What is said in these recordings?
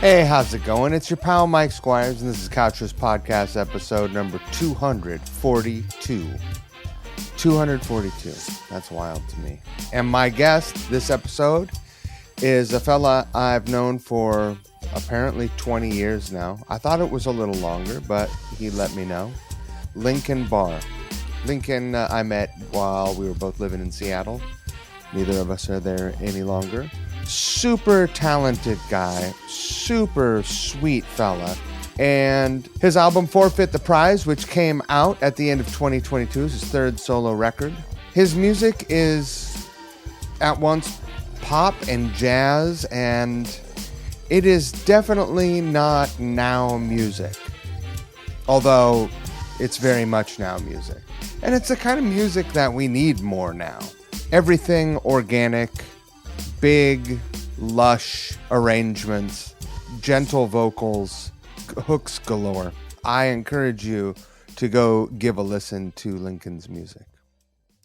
Hey, how's it going? It's your pal Mike Squires, and this is Couchers Podcast episode number 242. 242. That's wild to me. And my guest this episode is a fella I've known for apparently 20 years now. I thought it was a little longer, but he let me know. Lincoln Barr. Lincoln I met while we were both living in Seattle. Neither of us are there any longer. Super talented guy, super sweet fella. And his album Forfeit the Prize, which came out at the end of 2022, is his third solo record. His music is at once pop and jazz, and it is definitely not now music. Although it's very much now music. And it's the kind of music that we need more now. Everything organic, big, lush arrangements, gentle vocals, hooks galore. I encourage you to go give a listen to Lincoln's music.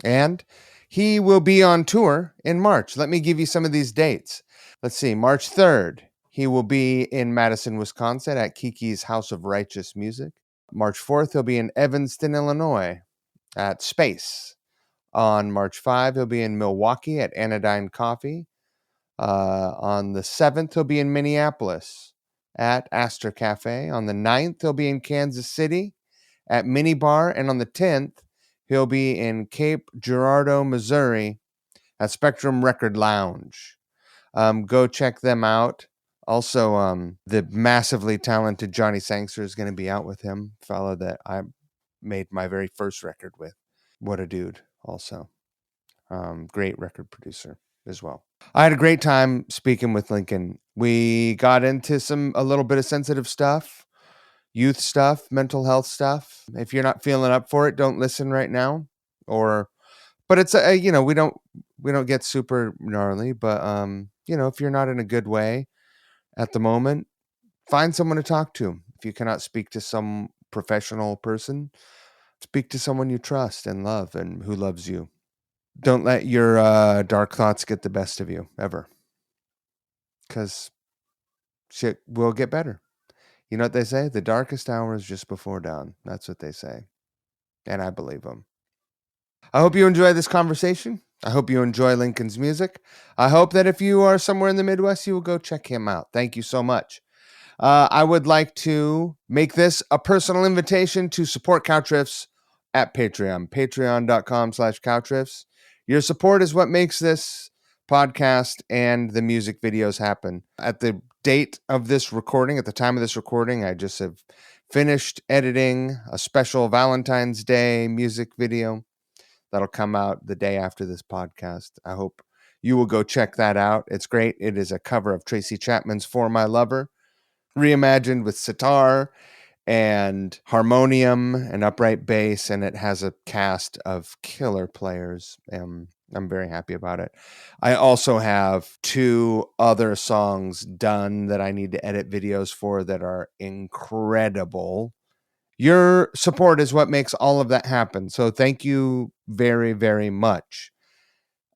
And he will be on tour in March. Let me give you some of these dates. Let's see. March 3rd, he will be in Madison, Wisconsin at Kiki's House of Righteous Music. March 4th, he'll be in Evanston, Illinois at Space. On March 5, he'll be in Milwaukee at Anodyne Coffee. On the 7th, he'll be in Minneapolis at Astor Cafe. On the 9th, he'll be in Kansas City at Mini Bar. And on the 10th, he'll be in Cape Girardeau, Missouri at Spectrum Record Lounge. Go check them out. Also, the massively talented Johnny Sangster is going to be out with him, fellow that I made my very first record with. What a dude, also. Great record producer as well. I had a great time speaking with Lincoln. We got into a little bit of sensitive stuff, youth stuff, mental health stuff. If you're not feeling up for it, don't listen right now. But it's we don't get super gnarly. But if you're not in a good way at the moment, find someone to talk to. If you cannot speak to some professional person, speak to someone you trust and love and who loves you. Don't let your dark thoughts get the best of you, ever. Because shit will get better. You know what they say? The darkest hour is just before dawn. That's what they say. And I believe them. I hope you enjoy this conversation. I hope you enjoy Lincoln's music. I hope that if you are somewhere in the Midwest, you will go check him out. Thank you so much. I would like to make this a personal invitation to support Couchriffs at Patreon. Patreon.com/Couchriffs. Your support is what makes this podcast and the music videos happen. At the date of this recording, at the time of this recording, I just have finished editing a special Valentine's Day music video that'll come out the day after this podcast. I hope you will go check that out. It's great. It is a cover of Tracy Chapman's For My Lover, reimagined with sitar and harmonium and upright bass, and it has a cast of killer players. I'm very happy about it. I also have 2 other songs done that I need to edit videos for that are incredible. Your support is what makes all of that happen. So thank you very, very much.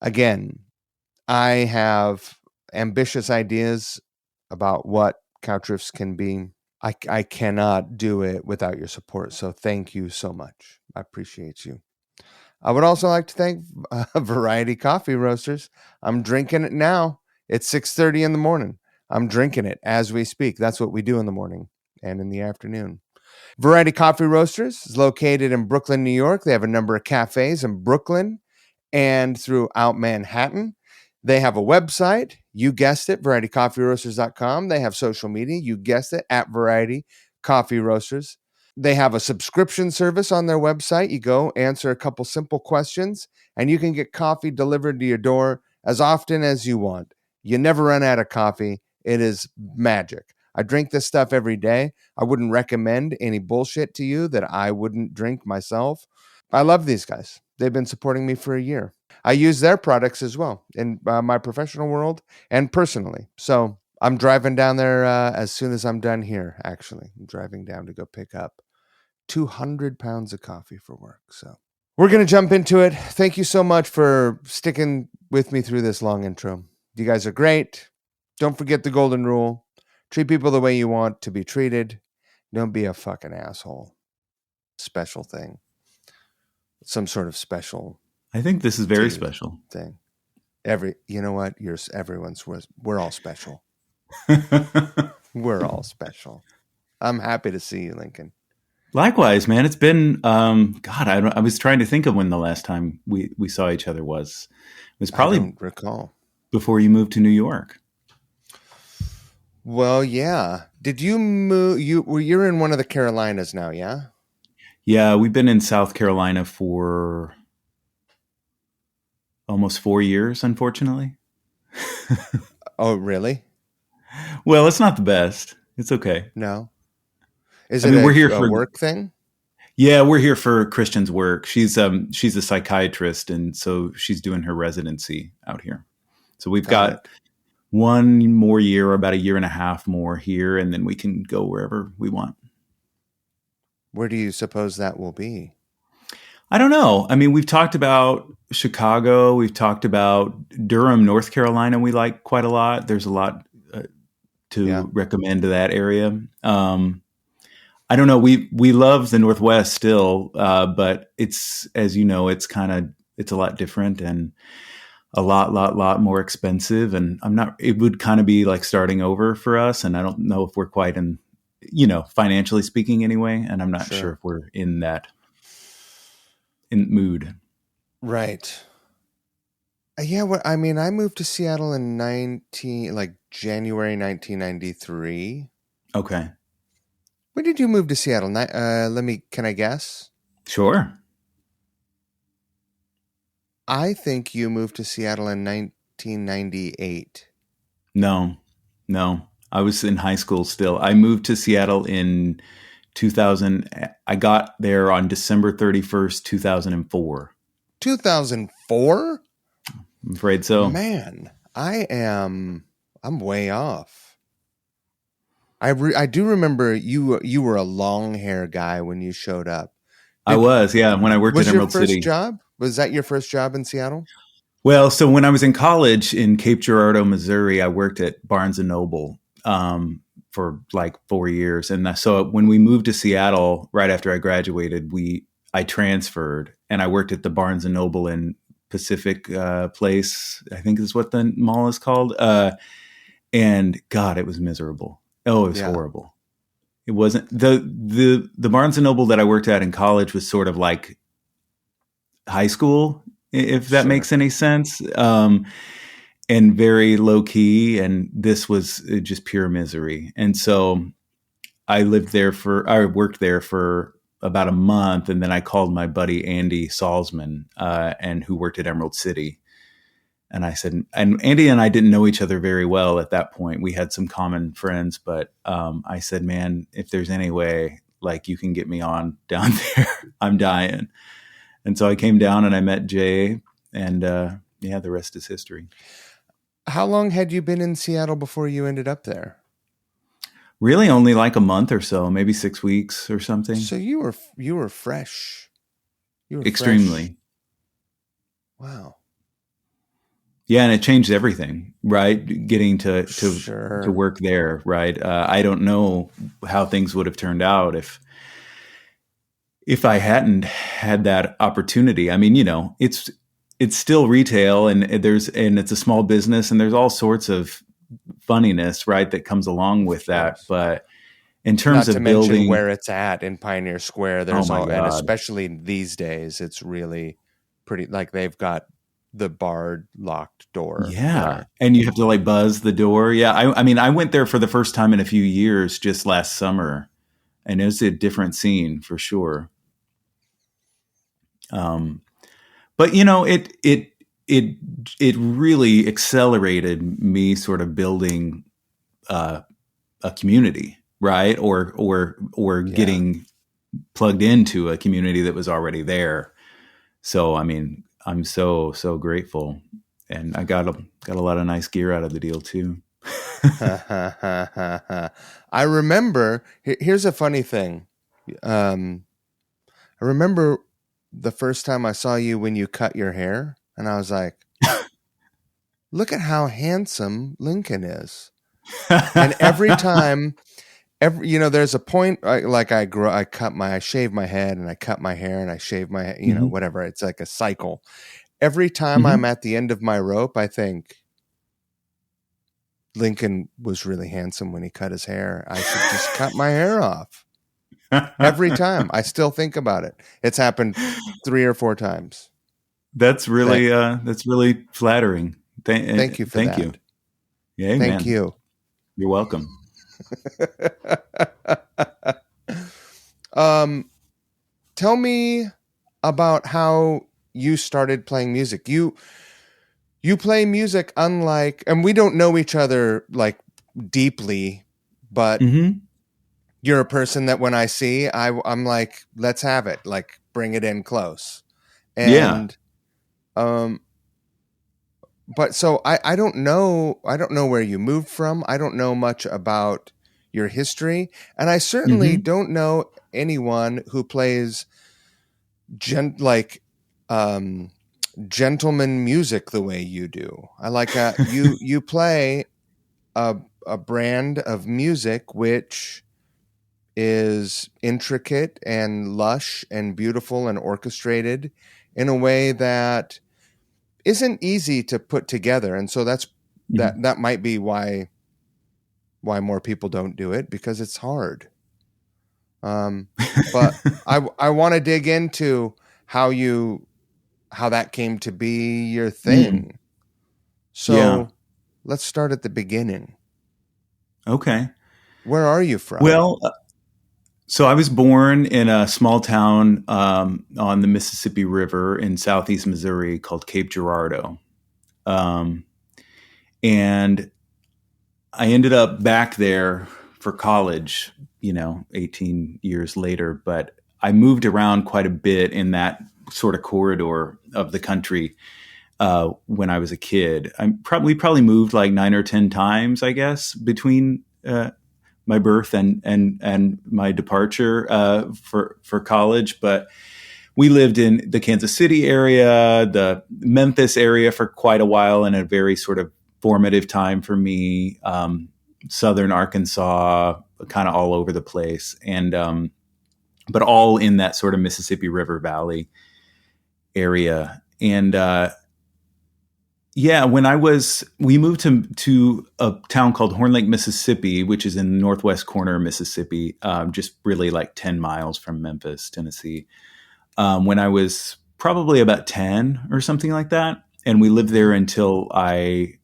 Again, I have ambitious ideas about what Couchriffs can be. I cannot do it without your support. So thank you so much. I appreciate you. I would also like to thank Variety Coffee Roasters. I'm drinking it now. It's 6:30 in the morning. I'm drinking it as we speak. That's what we do in the morning and in the afternoon. Variety Coffee Roasters is located in Brooklyn, New York. They have a number of cafes in Brooklyn and throughout Manhattan. They have a website. You guessed it, varietycoffeeroasters.com. They have social media. You guessed it, at Variety Coffee Roasters. They have a subscription service on their website. You go answer a couple simple questions, and you can get coffee delivered to your door as often as you want. You never run out of coffee. It is magic. I drink this stuff every day. I wouldn't recommend any bullshit to you that I wouldn't drink myself. I love these guys. They've been supporting me for a year. I use their products as well in my professional world and personally. So I'm driving down there as soon as I'm done here, actually. I'm driving down to go pick up 200 pounds of coffee for work. So we're going to jump into it. Thank you so much for sticking with me through this long intro. You guys are great. Don't forget the golden rule. Treat people the way you want to be treated. Don't be a fucking asshole. Special thing. Some sort of special I think this is very special. thing. You know what? We're all special. We're all special. I'm happy to see you, Lincoln. Likewise, man. It's been God. I was trying to think of when the last time we saw each other was. It was probably I don't recall before you moved to New York. Well, yeah. Did you move? You're in one of the Carolinas now, yeah? Yeah, we've been in South Carolina for almost 4 years, unfortunately. Oh, really? Well, it's not the best. It's okay. No. Is it we're here for work thing? Yeah, we're here for Christian's work. She's a psychiatrist, and so she's doing her residency out here. So we've got one more year, or about a year and a half more here, and then we can go wherever we want. Where do you suppose that will be? I don't know. I mean, we've talked about Chicago. We've talked about Durham, North Carolina. We like quite a lot. There's a lot to recommend to that area. I don't know. We love the Northwest still, but it's, as you know, it's a lot different and a lot more expensive. And it would kind of be like starting over for us. And I don't know if we're quite in, financially speaking anyway. And I'm not sure if we're in mood. Right. Yeah. Well, I mean, I moved to Seattle in January 1993. Okay. When did you move to Seattle? Can I guess? Sure. I think you moved to Seattle in 1998. No. I was in high school still. I moved to Seattle in 2000. I got there on December 31st, 2004. 2004? I'm afraid so. Man, I'm way off. I do remember you were a long hair guy when you showed up. I was, yeah, when I worked at Emerald City. Was your first job? Was that your first job in Seattle? Well, so when I was in college in Cape Girardeau, Missouri, I worked at Barnes & Noble for like 4 years. And so when we moved to Seattle, right after I graduated, I transferred and I worked at the Barnes & Noble in Pacific Place. I think is what the mall is called. And God, it was miserable. Oh, it was horrible. It wasn't the Barnes & Noble that I worked at in college was sort of like high school, if that makes any sense, and very low key. And this was just pure misery. And so I worked there for about a month. And then I called my buddy, Andy Salzman, and who worked at Emerald City. And I said, and Andy and I didn't know each other very well at that point. We had some common friends, but I said, man, if there's any way like you can get me on down there, I'm dying. And so I came down and I met Jay, and the rest is history. How long had you been in Seattle before you ended up there? Really only like a month or so, maybe 6 weeks or something. So you were fresh. You were extremely. Fresh. Wow. Yeah, and it changed everything, right? Getting to work there, right? I don't know how things would have turned out if I hadn't had that opportunity. I mean, it's still retail, and it's a small business, and there's all sorts of funniness, right, that comes along with that. But in terms of building, where it's at in Pioneer Square, there's and especially these days, it's really pretty. Like they've got the barred locked door. Yeah. And you have to like buzz the door. Yeah. I mean, I went there for the first time in a few years just last summer, and it was a different scene for sure. But it really accelerated me sort of building a community, right? Or getting plugged into a community that was already there. So, I mean, I'm so grateful, and I got a lot of nice gear out of the deal too. I remember. Here's a funny thing. I remember the first time I saw you when you cut your hair, and I was like, "Look at how handsome Lincoln is." And every time, there's a point, I shave my head and I cut my hair and I shave my, Mhm. whatever. It's like a cycle. Every time I'm Mhm. at the end of my rope, I think Lincoln was really handsome when he cut his hair. I should just cut my hair off. Every time. I still think about it. It's happened 3 or 4 times. That's Thank, really flattering. thank you for Thank you. that. Yeah, Thank man. you. You're welcome. Tell me about how you started playing music. You play music unlike, and we don't know each other like deeply, but Hmm. you're a person that when I see, I'm like, let's have it, like bring it in close. Yeah. And um but so I don't know where you moved from. I don't know much about your history, and I certainly Hmm. don't know anyone who plays like um gentleman music the way you do. I like you play a brand of music which is intricate and lush and beautiful and orchestrated in a way that isn't easy to put together. And so Hmm. that might be why more people don't do it, because it's hard. Um, but I want to dig into how how that came to be your Mm. thing. Yeah. So let's start at the beginning. Okay. Where are you from? Well, so I was born in a small town on the Mississippi River in southeast Missouri called Cape Girardeau. Um, and I ended up back there for college, 18 years later, but I moved around quite a bit in that sort of corridor of the country when I was a kid. We probably moved like 9 or 10 times, I guess, between my birth and my departure for college. But we lived in the Kansas City area, the Memphis area for quite a while, in a very sort of formative time for me. Southern Arkansas, kind of all over the place, and but all in that sort of Mississippi River Valley area. And yeah, we moved to a town called Horn Lake, Mississippi, which is in the northwest corner of Mississippi, just really like 10 miles from Memphis, Tennessee. When I was probably about 10 or something like that. And we lived there until I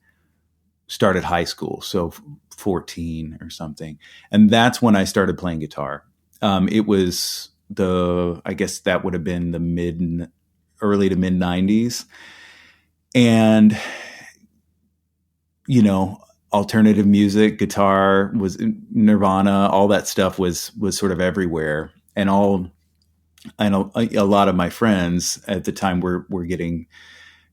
started high school, so 14 or something. And that's when I started playing guitar. It was I guess that would have been the early to mid 90s. And, you know, alternative music, guitar was Nirvana, all that stuff was sort of everywhere. And I know a lot of my friends at the time were getting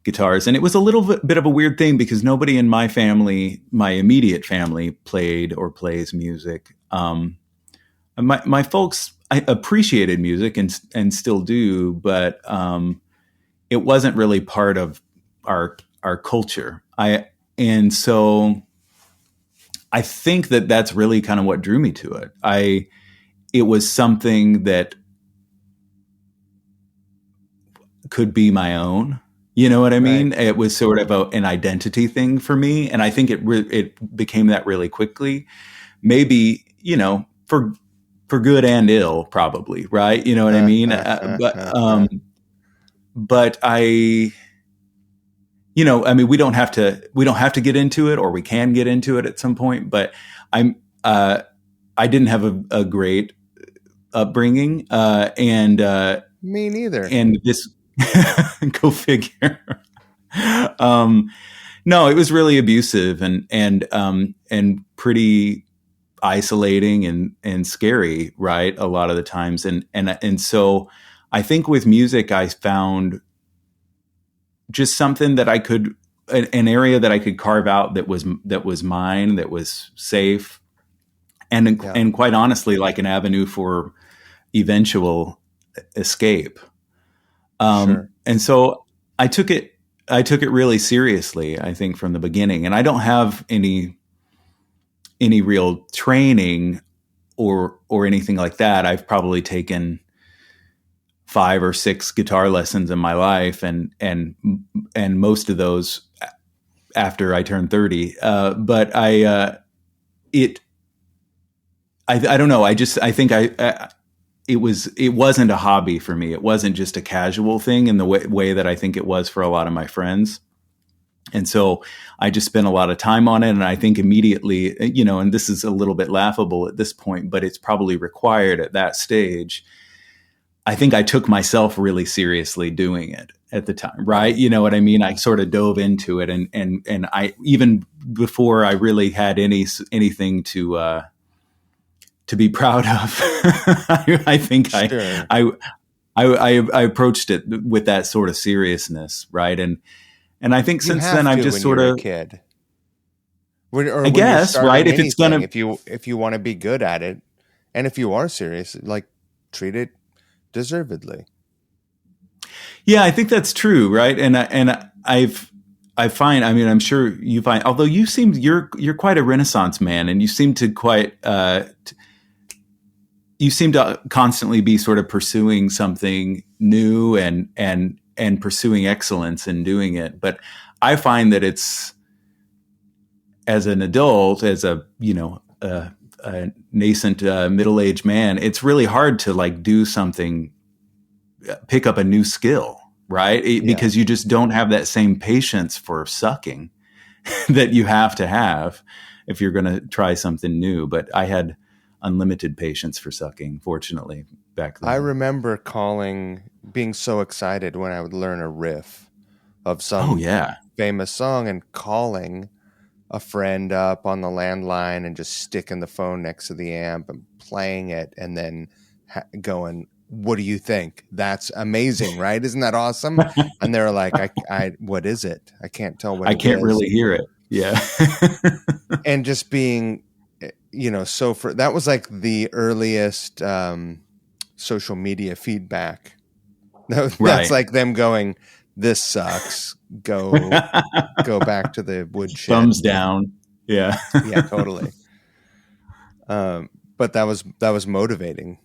guitars, and it was a little bit of a weird thing because nobody in my family, my immediate family, played or plays music. My folks I appreciated music and still do, but it wasn't really part of our culture. And so I think that's really kind of what drew me to it. It was something that could be my own. You know what I Right. mean? It was sort of an identity thing for me, and I think it became that really quickly. Maybe for good and ill, probably, right? You know what I mean? But I mean, we don't have to get into it, or we can get into it at some point. But I'm I didn't have a great upbringing, Me neither. and this go figure. um, no, it was really abusive and pretty isolating and scary, right? A lot of the times, and so I think with music, I found just something that an area that I could carve out that was mine, that was safe, Yeah. and quite honestly, like an avenue for eventual escape. Sure. And so I took it really seriously, I think, from the beginning. And I don't have any any real training or anything like that. I've probably taken 5 or 6 guitar lessons in my life, and most of those after I turned 30. But I don't know. I think it wasn't a hobby for me. It wasn't just a casual thing in the way that I think it was for a lot of my friends. And so I just spent a lot of time on it. And I think immediately, and this is a little bit laughable at this point, but it's probably required at that stage. I think I took myself really seriously doing it at the time, right? You know what I mean? I sort of dove into it, and I, even before I really had anything to be proud of, I think sure. I approached it with that sort of seriousness, right? And I think since then I've just sort of a kid. Or I guess, right? If it's gonna, if you want to be good at it, and if you are serious, like, treat it deservedly. Yeah, I think that's true, right? And I find, I mean, I'm sure you find, although you're quite a Renaissance man, and you seem to constantly be sort of pursuing something new and pursuing excellence in doing it. But I find that it's, as an adult, as a nascent middle-aged man, it's really hard to like do something, pick up a new skill, right? Because you just don't have that same patience for sucking that you have to have if you're going to try something new. But I had unlimited patience for sucking, fortunately, back then. I remember being so excited when I would learn a riff of some famous song, and calling a friend up on the landline and just sticking the phone next to the amp and playing it, and then going, "What do you think? That's amazing, right? Isn't that awesome?" And they're like, I what is it? I can't tell what it is. I can't really hear it. Yeah. And just being, so that was like the earliest social media feedback. That's like them going, "This sucks. Go back to the woodshed." Thumbs down. Yeah. Yeah, totally. But that was motivating,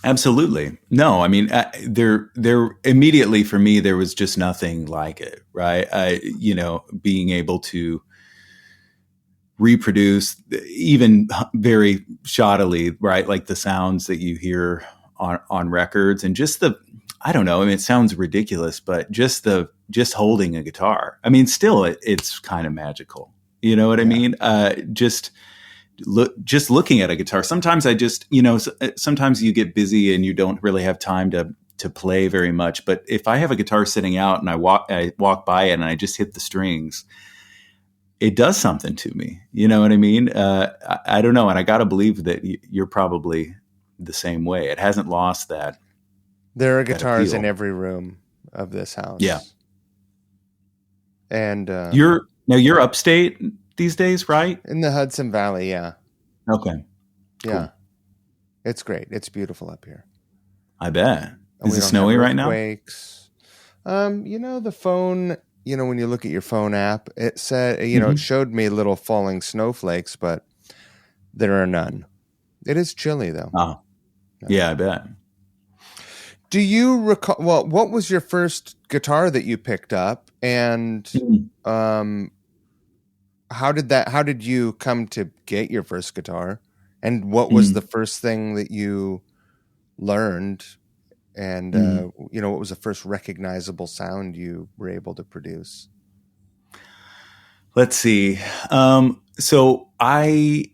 Absolutely. No, I mean, there immediately for me, there was just nothing like it, right? Being able to reproduce, even very shoddily, right? Like the sounds that you hear on records, and just I don't know. I mean, it sounds ridiculous, but just holding a guitar. I mean, still, it's kind of magical. You know what I mean? Just looking at a guitar. Sometimes sometimes you get busy and you don't really have time to play very much. But if I have a guitar sitting out and I walk by it and I just hit the strings, it does something to me. You know what I mean? I don't know. And I got to believe that you're probably the same way. It hasn't lost that. There are guitars in every room of this house. Yeah. And you're upstate these days, right? In the Hudson Valley, yeah. Okay. Yeah. Cool. It's great. It's beautiful up here. I bet. Is it snowy right now? The phone, when you look at your phone app, it said, it showed me little falling snowflakes, but there are none. It is chilly though. Oh. Yeah, I bet. Do you recall, what was your first guitar that you picked up, and how did you come to get your first guitar, and what was the first thing that you learned, and what was the first recognizable sound you were able to produce? Let's see. So my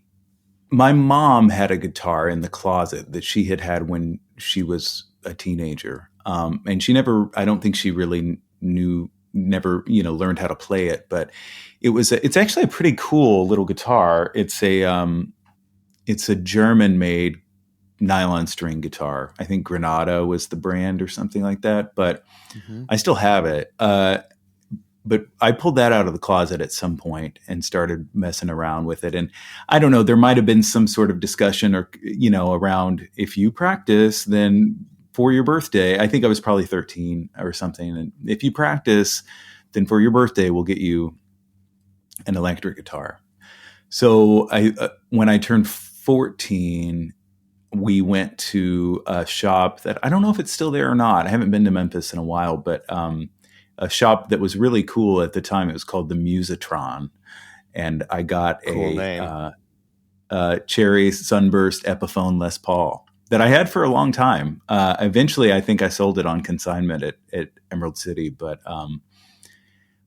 mom had a guitar in the closet that she had when she was a teenager. And she I don't think she really learned how to play it, but it's actually a pretty cool little guitar. It's a German made nylon string guitar. I think Granada was the brand or something like that, but I still have it. But I pulled that out of the closet at some point and started messing around with it. And I don't know, there might've been some sort of discussion or, around, if you practice, then for your birthday, I think I was probably 13 or something. And if you practice, then for your birthday, we'll get you an electric guitar. So when I turned 14, we went to a shop that I don't know if it's still there or not. I haven't been to Memphis in a while, but a shop that was really cool at the time. It was called the Musitron, and I got Cool name. a Cherry Sunburst Epiphone Les Paul that I had for a long time. Eventually, I think I sold it on consignment at Emerald City, but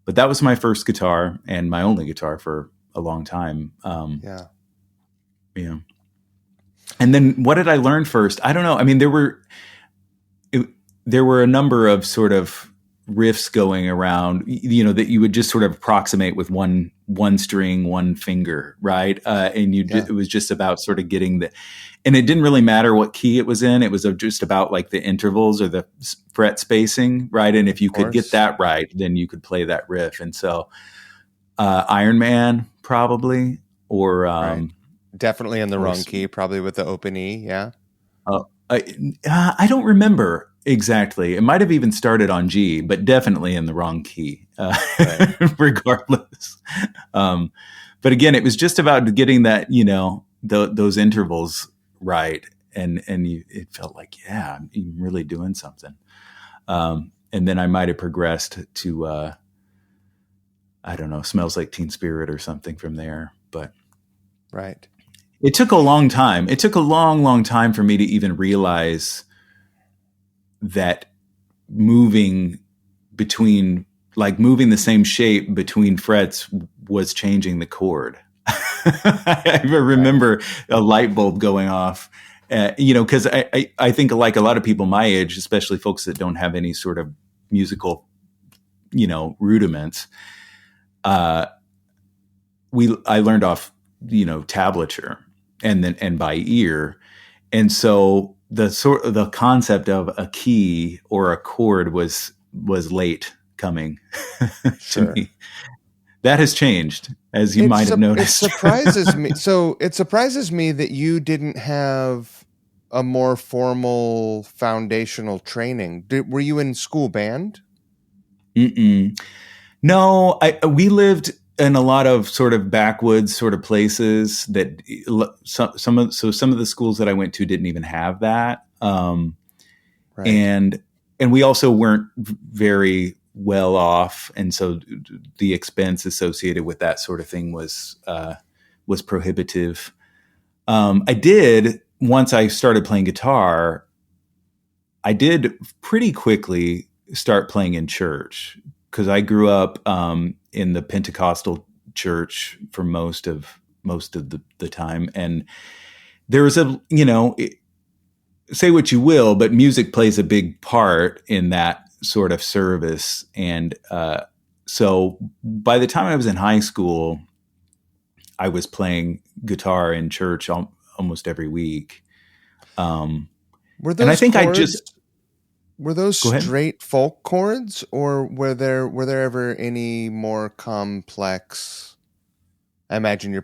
that was my first guitar and my only guitar for a long time. Yeah. And then what did I learn first? I don't know. I mean, there were a number of sort of riffs going around, that you would just sort of approximate with one string, one finger, right? And it was just about sort of getting and it didn't really matter what key it was in. It was just about like the intervals or the fret spacing, right? And if you could get that right, then you could play that riff. And so Iron Man probably, or right. Definitely in the wrong key, probably with the open E. Yeah. I don't remember exactly. It might have even started on G, but definitely in the wrong key, right. Regardless. But again, it was just about getting that, those intervals right. And it felt like, yeah, I'm really doing something. And then I might have progressed to, I don't know, Smells Like Teen Spirit or something from there, but. Right. It took a long time. It took a long, long time for me to even realize that moving the same shape between frets was changing the chord. I remember a light bulb going off, because I think like a lot of people my age, especially folks that don't have any sort of musical, rudiments, I learned off, tablature and by ear. And so the concept of a key or a chord was late coming to me. That has changed, as you might have noticed. It surprises me. So it surprises me that you didn't have a more formal foundational training. Were you in school band? No, we lived in a lot of sort of backwoods sort of places that some of the schools that I went to didn't even have that. Right. And we also weren't very well off. And so the expense associated with that sort of thing was prohibitive. I did, once I started playing guitar, I did pretty quickly start playing in church, because I grew up in the Pentecostal church for most of the time. And there was say what you will, but music plays a big part in that sort of service. And so by the time I was in high school, I was playing guitar in church almost every week. Were those straight folk chords, or were there ever any more complex? I imagine you're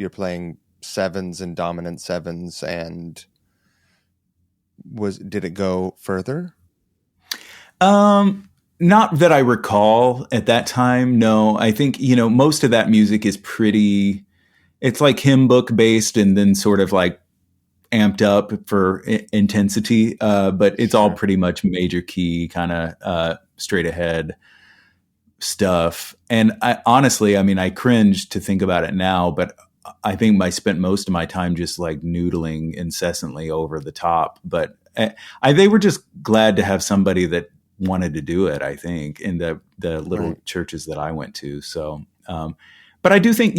playing sevens and dominant sevens, and did it go further? Not that I recall at that time. No, I think, most of that music is it's like hymn book based and then sort of like amped up for intensity. But it's all pretty much major key kind of straight ahead stuff. And I cringe to think about it now, but I think I spent most of my time just like noodling incessantly over the top. But they were just glad to have somebody that wanted to do it, I think, in the little churches that I went to. So, but I do think,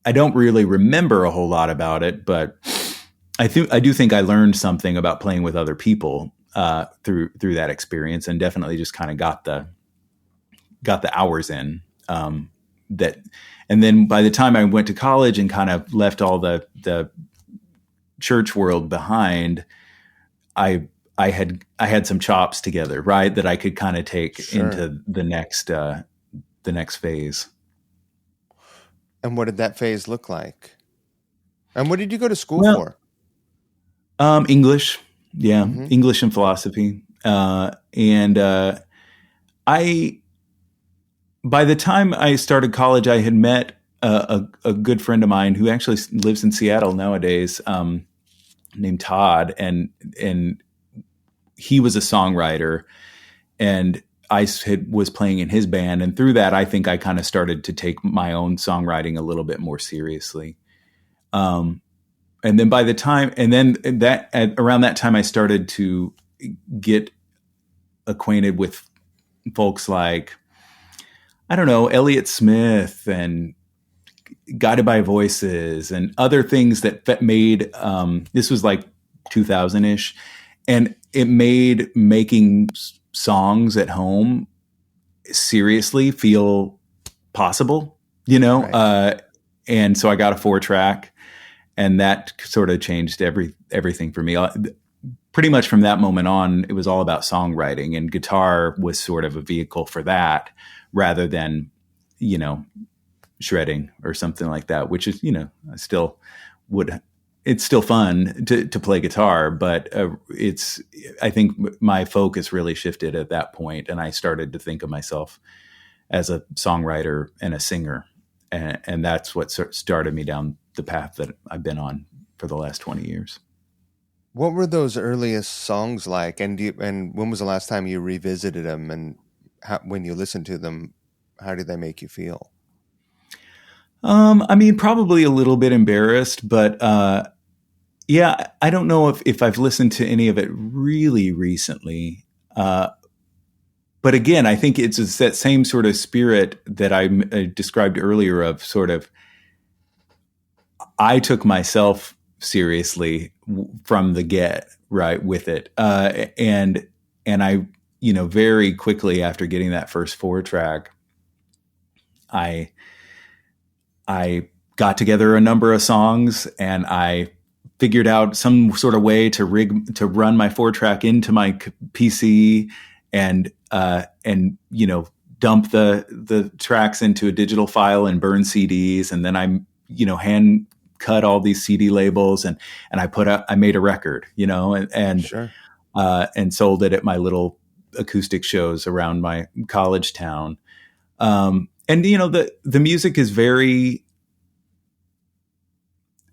I don't really remember a whole lot about it, but I do think I learned something about playing with other people through that experience, and definitely just kind of got the hours in that. And then by the time I went to college and kind of left all the church world behind, I had some chops together, right, that I could kind of take into the next phase. And what did that phase look like? And what did you go to school for? English. Yeah. Mm-hmm. English and philosophy. And I by the time I started college, I had met a good friend of mine who actually lives in Seattle nowadays, named Todd, and he was a songwriter, and was playing in his band, and through that, I think I kind of started to take my own songwriting a little bit more seriously. And then by the time, and then around that time, I started to get acquainted with folks like, I don't know, Elliott Smith and Guided by Voices and other things that made, this was like 2000 ish. And it made making songs at home seriously feel possible, Right. And so I got a 4-track, and that sort of changed everything for me. Pretty much from that moment on, it was all about songwriting, and guitar was sort of a vehicle for that rather than, shredding or something like that, which is, I still would, it's still fun to play guitar, but I think my focus really shifted at that point, and I started to think of myself as a songwriter and a singer. And that's what started me down the path that I've been on for the last 20 years. What were those earliest songs like? And when was the last time you revisited them? And when you listened to them, how did they make you feel? I mean, probably a little bit embarrassed, but yeah, I don't know if I've listened to any of it really recently. But again, I think it's that same sort of spirit that I described earlier of sort of, I took myself seriously from the get, right, with it. And I, very quickly after getting that first 4-track, I got together a number of songs, and I figured out some sort of way to run my 4-track into my PC and dump the tracks into a digital file and burn CDs. And then I, hand cut all these CD labels, and I made a record, and Sure. And sold it at my little acoustic shows around my college town. And the music is very,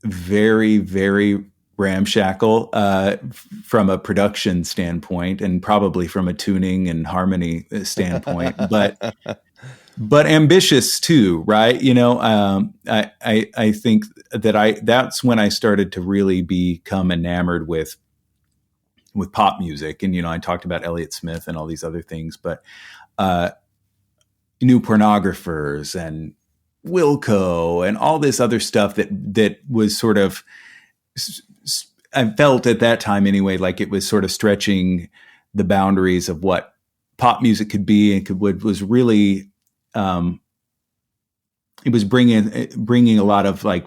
very, very ramshackle from a production standpoint, and probably from a tuning and harmony standpoint, but ambitious too, right? I think that's when I started to really become enamored with pop music. And, I talked about Elliott Smith and all these other things, but New Pornographers and Wilco and all this other stuff that was sort of, I felt at that time anyway, like it was sort of stretching the boundaries of what pop music could be, and was really, it was bringing a lot of like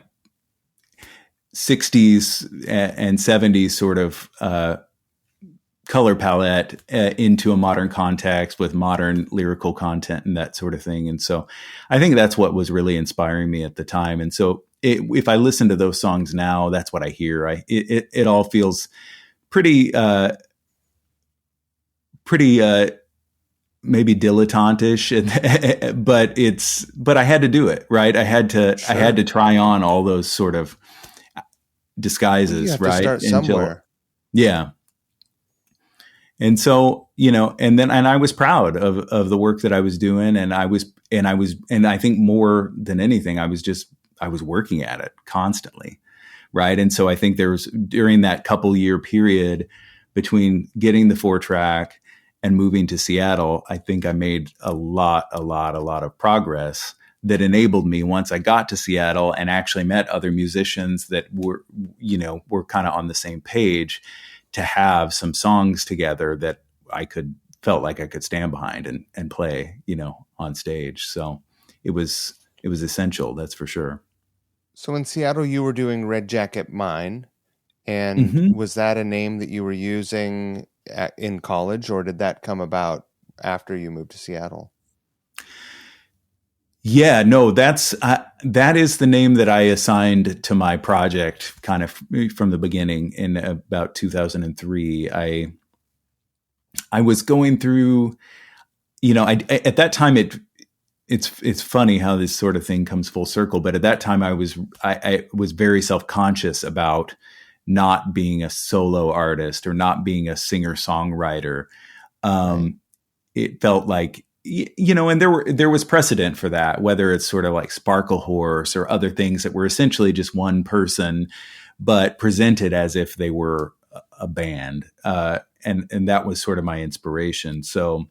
60s and 70s sort of color palette into a modern context with modern lyrical content and that sort of thing. And so I think that's what was really inspiring me at the time. And so if I listen to those songs now, that's what I hear. It all feels pretty maybe dilettantish, but I had to do it, right? I had to try on all those sort of disguises, you have right? to start somewhere. Yeah. And so, and I was proud of the work that I was doing. And I think more than anything, I was working at it constantly. Right. And so I think there was, during that couple year period between getting the 4-track and moving to Seattle, I think I made a lot of progress that enabled me, once I got to Seattle and actually met other musicians that were kind of on the same page, to have some songs together that felt like I could stand behind and play, on stage. So it was essential. That's for sure. So in Seattle, you were doing Red Jacket Mine, and was that a name that you were using in college, or did that come about after you moved to Seattle? Yeah, no, that is the name that I assigned to my project kind of from the beginning. In about 2003, I was going through, at that time it's funny how this sort of thing comes full circle. But at that time, I was very self-conscious about not being a solo artist or not being a singer-songwriter. Right. It felt like, and there was precedent for that, whether it's sort of like Sparkle Horse or other things that were essentially just one person, but presented as if they were a band. And that was sort of my inspiration. So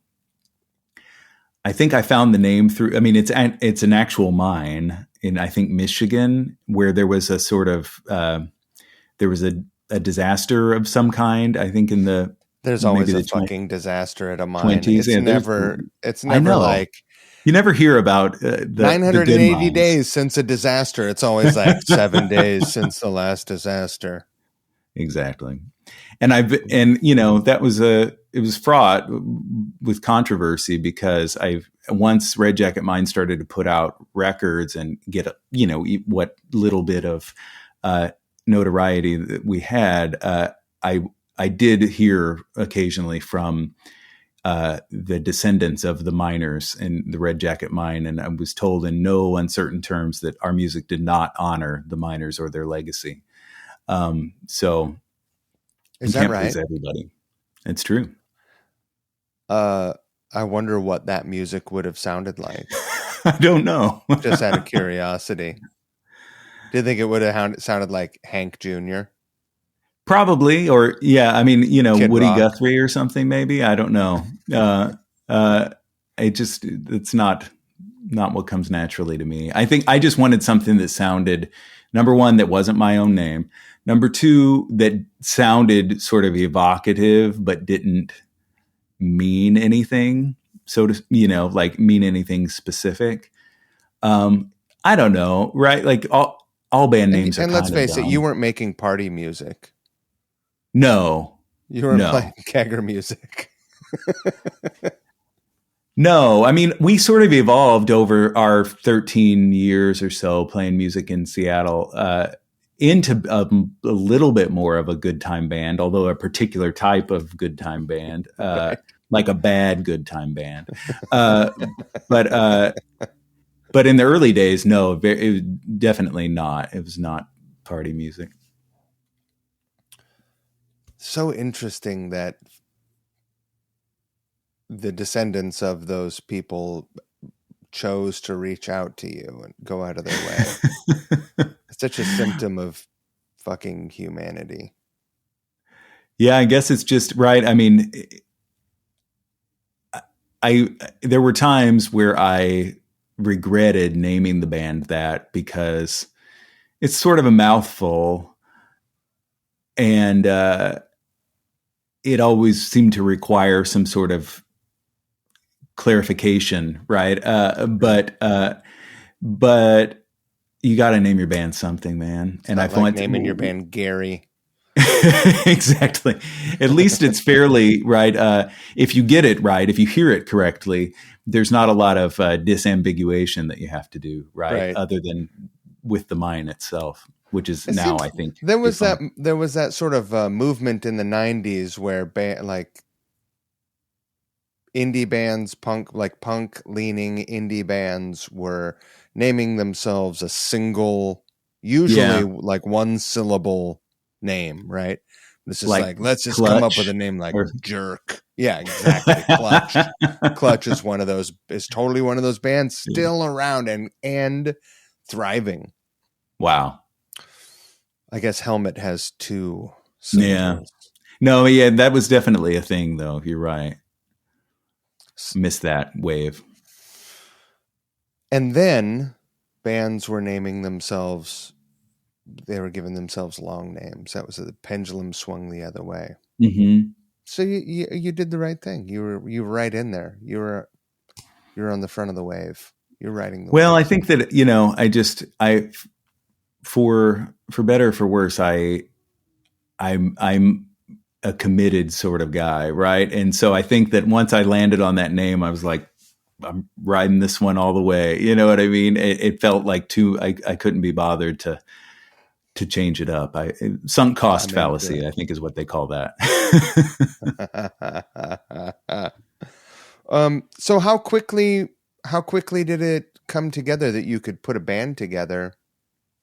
I think I found the name through, I mean, it's an actual mine in, I think, Michigan, where there was a sort of, there was a disaster of some kind, I think there's always a fucking disaster at a mine. 20s. It's never like, you never hear about 980 days since a disaster. It's always like 7 days since the last disaster. Exactly. And that was it was fraught with controversy because once Red Jacket Mine started to put out records and get what little bit of notoriety that we had, I did hear occasionally from the descendants of the miners in the Red Jacket Mine, and I was told in no uncertain terms that our music did not honor the miners or their legacy. So is that right? Everybody, it's true. I wonder what that music would have sounded like. I don't know. Just out of curiosity. Do you think it would have sounded like Hank Jr.? Probably, or yeah, I mean, Kid Woody Rock. Guthrie or something, maybe. I don't know. It's not what comes naturally to me. I think I just wanted something that sounded, number one, that wasn't my own name. Number two, that sounded sort of evocative, but didn't mean anything. So to, like mean anything specific. I don't know, right? Like all band names are and let's face dumb. it, you weren't making party music. No. You weren't playing kegger music. No, I mean, we sort of evolved over our 13 years or so playing music in Seattle into a little bit more of a good time band, although a particular type of good time band, like a bad good time band. But in the early days, no, it was definitely not. It was not party music. So interesting that the descendants of those people chose to reach out to you and go out of their way. It's such a symptom of fucking humanity. Yeah, I guess it's just right. I mean, there were times where I regretted naming the band that because it's sort of a mouthful, and it always seemed to require some sort of clarification, right? But you got to name your band something, man. And I find naming your band Gary. Exactly. At least it's fairly right. If you get it right, if you hear it correctly, there's not a lot of disambiguation that you have to do, right? Other than with the mine itself, which is now, I think, there was that sort of movement in the 90s where indie bands, punk leaning indie bands were naming themselves a single, usually like one syllable name, right? This is like let's just Clutch, come up with a name like Jerk. Yeah, exactly. Clutch. Clutch is totally one of those bands still around and thriving. Wow. I guess Helmet has two syllables. Yeah. No, yeah, that was definitely a thing though. You're right. Missed that wave. And then bands were naming themselves, they were giving themselves long names. That was the pendulum swung the other way. Mm-hmm. So you did the right thing. You were right in there. You're on the front of the wave. You're riding the wave. Well, I think that, for better or for worse, I'm a committed sort of guy, right? And so I think that once I landed on that name, I was like, I'm riding this one all the way. You know what I mean? It felt like I couldn't be bothered to change it up. Sunk cost fallacy, I think is what they call that. So how quickly how quickly did it come together that you could put a band together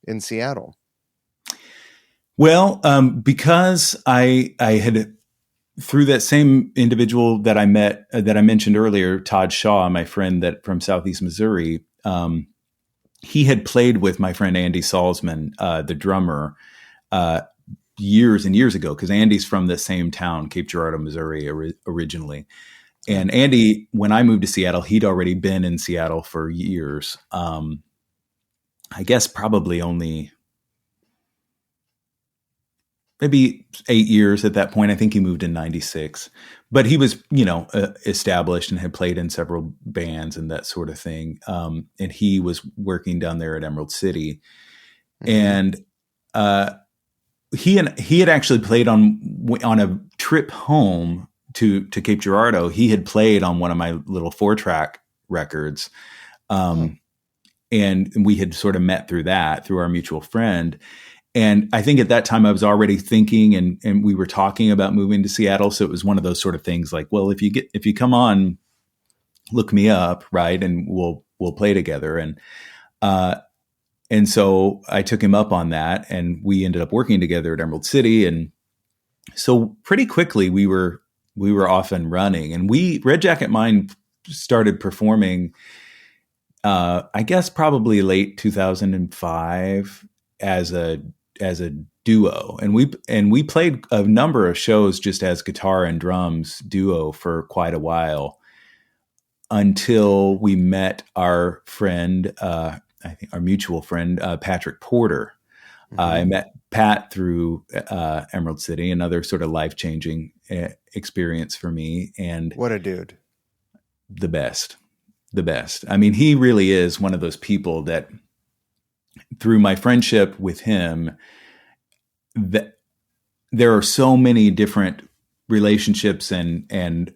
in Seattle? Well, because I had, through that same individual that I met, that I mentioned earlier, Todd Shaw, my friend that from Southeast Missouri, he had played with my friend Andy Salzman, the drummer, years and years ago, because Andy's from the same town, Cape Girardeau, Missouri, originally. And Andy, when I moved to Seattle, he'd already been in Seattle for years. I guess probably only maybe 8 years at that point. I think he moved in 96, but he was, established and had played in several bands and that sort of thing. And he was working down there at Emerald City. And he had actually played on a trip home to Cape Girardeau. He had played on one of my little 4-track records. And we had sort of met through our mutual friend. And I think at that time I was already thinking and we were talking about moving to Seattle. So it was one of those sort of things like, well, if you come on, look me up. Right. And we'll play together. And so I took him up on that and we ended up working together at Emerald City. And so pretty quickly we were off and running, and Red Jacket Mine started performing, I guess probably late 2005 as a duo. And we played a number of shows just as guitar and drums duo for quite a while until we met our friend, I think our mutual friend, Patrick Porter. I met Pat through Emerald City, another sort of life-changing experience for me. And what a dude. The best. I mean, he really is one of those people that through my friendship with him, that there are so many different relationships and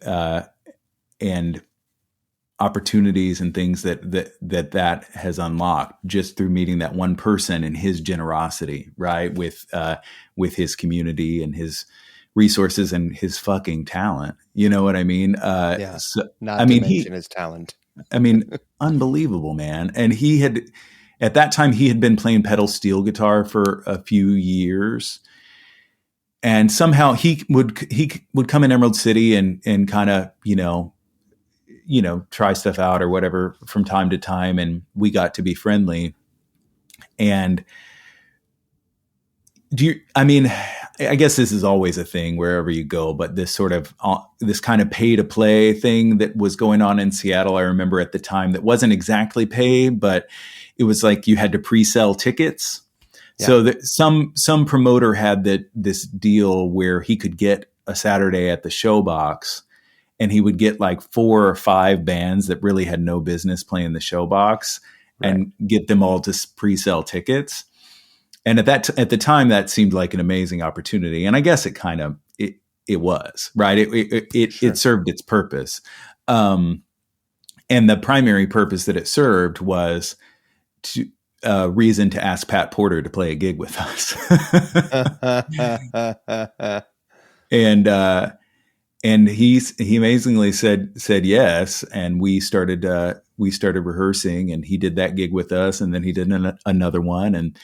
opportunities and things that has unlocked just through meeting that one person and his generosity, right? With his community and his resources and his fucking talent. You know what I mean? Not to mention his talent. I mean, unbelievable, man. And at that time he had been playing pedal steel guitar for a few years. And somehow he would come in Emerald City and kind of, try stuff out or whatever from time to time. And we got to be friendly. And I guess this is always a thing wherever you go, but this sort of, this kind of pay to play thing that was going on in Seattle, I remember at the time, that wasn't exactly pay, but it was like you had to pre-sell tickets. Yeah. So that some promoter had this deal where he could get a Saturday at the Showbox, and he would get like 4 or 5 bands that really had no business playing the Showbox, right, and get them all to pre-sell tickets. And at the time, that seemed like an amazing opportunity. And I guess it kind of it was, right. It served its purpose, and the primary purpose that it served was to reason to ask Pat Porter to play a gig with us. And he amazingly said yes, and we started rehearsing, and he did that gig with us, and then he did another one, and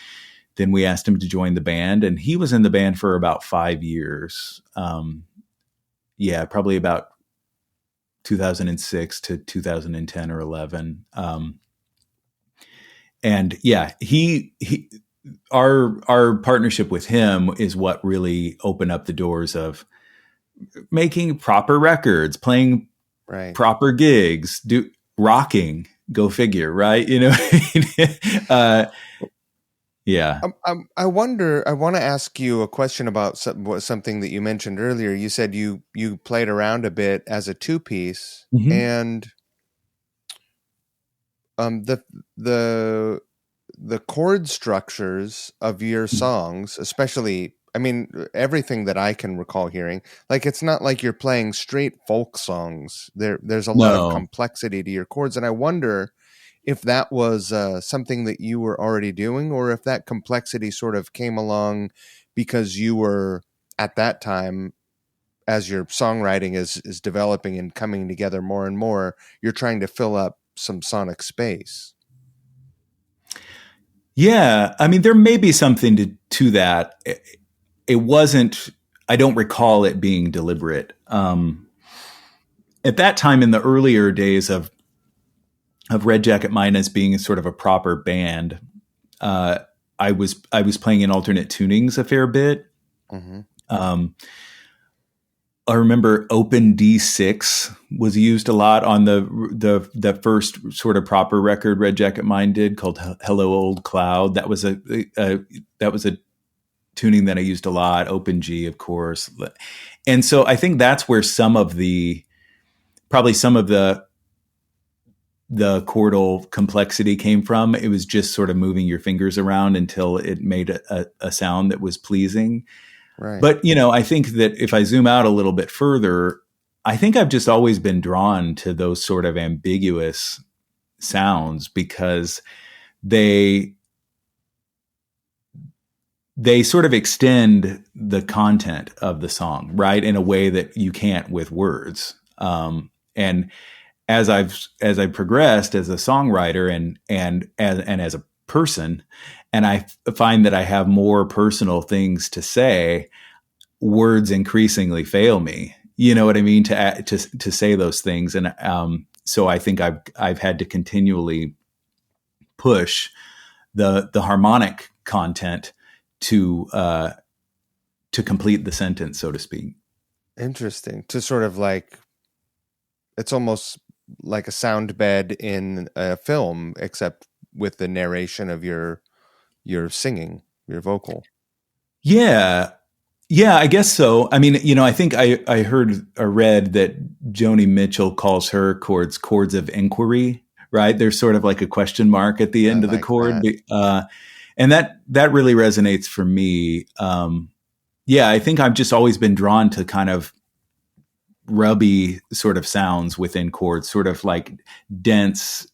then we asked him to join the band, and he was in the band for about 5 years. Probably about 2006 to 2010 or 11. And yeah, our partnership with him is what really opened up the doors of making proper records, playing proper gigs, rocking, go figure, right? Yeah. I wonder, I want to ask you a question about something that you mentioned earlier. You said you played around a bit as a 2-piece, and the chord structures of your songs, especially, I mean, everything that I can recall hearing, like, it's not like you're playing straight folk songs. There's a lot of complexity to your chords, and I wonder if that was something that you were already doing, or if that complexity sort of came along because you were, at that time, as your songwriting is developing and coming together more and more, you're trying to fill up some sonic space. Yeah, I mean, there may be something to that. It wasn't. I don't recall it being deliberate. At that time, in the earlier days of Red Jacket Mine as being sort of a proper band, I was playing in alternate tunings a fair bit. Mm-hmm. I remember Open D6 was used a lot on the first sort of proper record Red Jacket Mine did, called Hello Old Cloud. That was a tuning that I used a lot. Open G, of course. And so I think that's where probably some of the chordal complexity came from. It was just sort of moving your fingers around until it made a sound that was pleasing. Right. But, I think that if I zoom out a little bit further, I think I've just always been drawn to those sort of ambiguous sounds because they sort of extend the content of the song, right, in a way that you can't with words. And as I've progressed as a songwriter and as a person, and I find that I have more personal things to say, words increasingly fail me. You know what I mean? To say those things, and so I think I've had to continually push the harmonic content to complete the sentence, so to speak. Interesting. To sort of like, it's almost like a sound bed in a film, except with the narration of your singing, your vocal. Yeah, I guess so. I mean, I think I heard or read that Joni Mitchell calls her chords of inquiry, right? There's sort of like a question mark at the end of the chord. And that really resonates for me. Yeah, I think I've just always been drawn to kind of rubby sort of sounds within chords, sort of like dense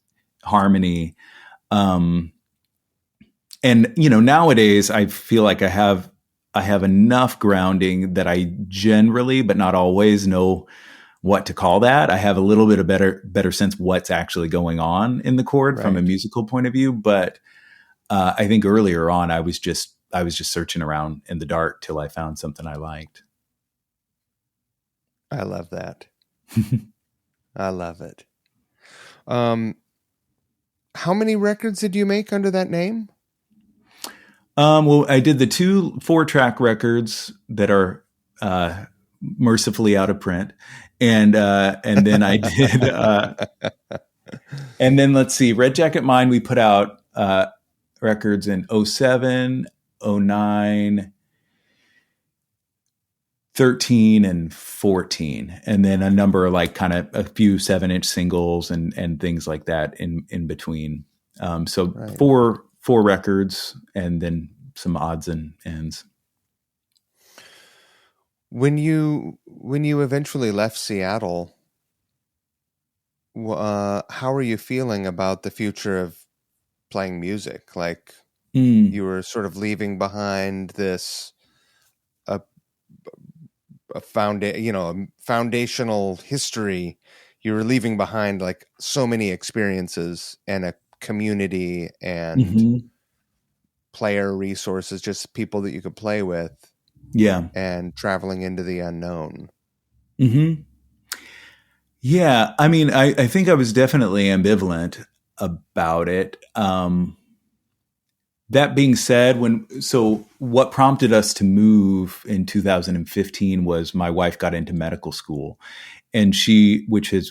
harmony. And nowadays I feel like I have enough grounding that I generally, but not always, know what to call that. I have a little bit of better sense what's actually going on in the chord from a musical point of view. But I think earlier on, I was just searching around in the dark till I found something I liked. I love that. I love it. How many records did you make under that name? Well, I did the 2 4-track records that are mercifully out of print, and then I did, and then let's see, Red Jacket Mine. We put out records in 07, 09, 13, and 14, and then a number of like kind of a few 7-inch singles and things like that in between. So four records and then some odds and ends. When you eventually left Seattle, how are you feeling about the future of playing music? Like you were sort of leaving behind this a foundational history. You were leaving behind like so many experiences and a community and player resources, just people that you could play with. Yeah. And traveling into the unknown. Mm-hmm. Yeah. I mean, I think I was definitely ambivalent about it. That being said, what prompted us to move in 2015 was my wife got into medical school, and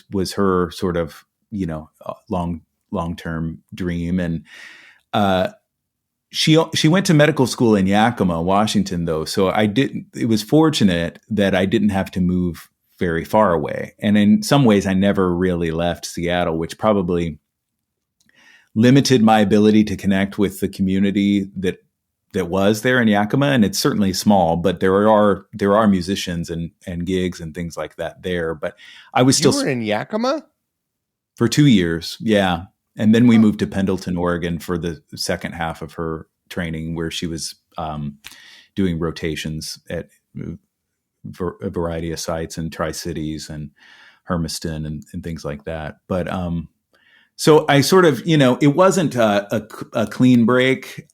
was her sort of, long-term dream. And, she went to medical school in Yakima, Washington, though. So it was fortunate that I didn't have to move very far away. And in some ways I never really left Seattle, which probably limited my ability to connect with the community that was there in Yakima. And it's certainly small, but there are musicians and gigs and things like that there. But I was still. You were in Yakima? For 2 years. Yeah. And then we moved to Pendleton, Oregon for the second half of her training, where she was doing rotations at a variety of sites in Tri-Cities and Hermiston and things like that. But So I sort of, it wasn't a clean break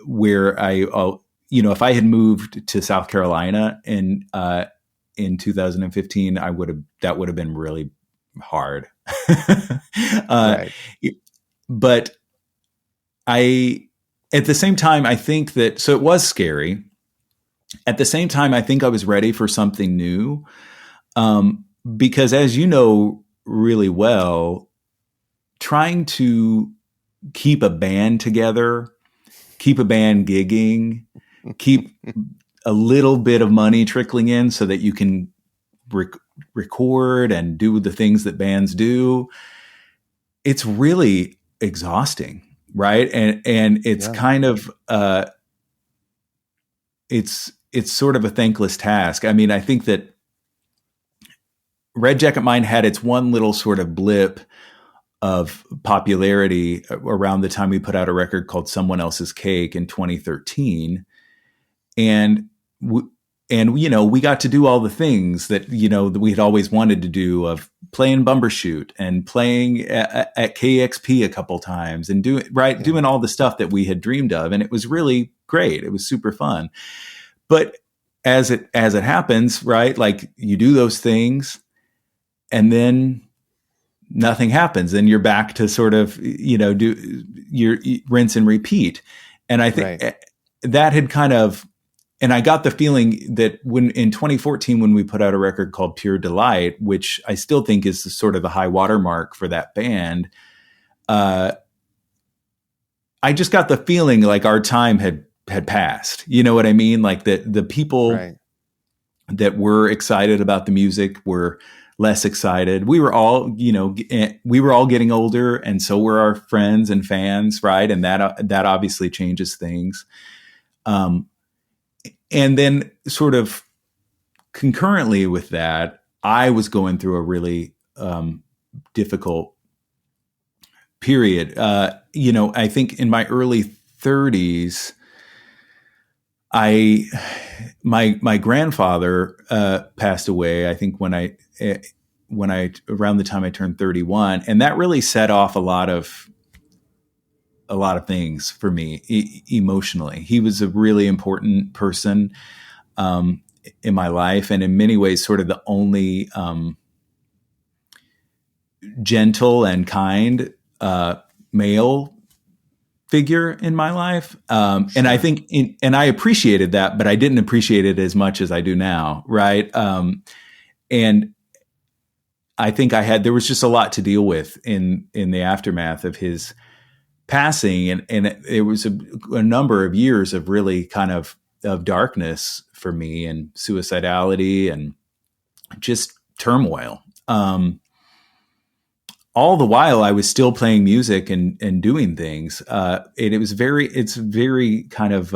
where if I had moved to South Carolina in 2015, that would have been really hard. Right. But at the same time, I think that, so it was scary. At the same time, I think I was ready for something new. Because as you know really well, trying to keep a band together, keep a band gigging, keep a little bit of money trickling in so that you can record and do the things that bands do, it's really exhausting, right? And it's kind of it's sort of a thankless task. I mean, I think that Red Jacket Mine had its one little sort of blip of popularity around the time we put out a record called Someone Else's Cake in 2013. And we got to do all the things that, that we had always wanted to do, of playing Bumbershoot and playing at KXP a couple times and doing all the stuff that we had dreamed of. And it was really great. It was super fun. But as it happens, right, like you do those things and then nothing happens and you're back to sort of, do your rinse and repeat. And I think that had kind of, and I got the feeling that when in 2014, when we put out a record called Pure Delight, which I still think is sort of the high watermark for that band, I just got the feeling like our time had passed. You know what I mean? Like the people that were excited about the music were less excited. We were all, getting older, and so were our friends and fans, right? And that obviously changes things. And then sort of concurrently with that, I was going through a really difficult period. I think in my early 30s, my grandfather passed away. I think when I around the time I turned 31, and that really set off a lot of things for me emotionally. He was a really important person in my life, and in many ways, sort of the only gentle and kind male figure in my life. And I think, and I appreciated that, but I didn't appreciate it as much as I do now. Right. And I think there was just a lot to deal with in the aftermath of his passing. And it was a number of years of really kind of darkness for me, and suicidality and just turmoil. All the while I was still playing music and doing things. It's very kind of,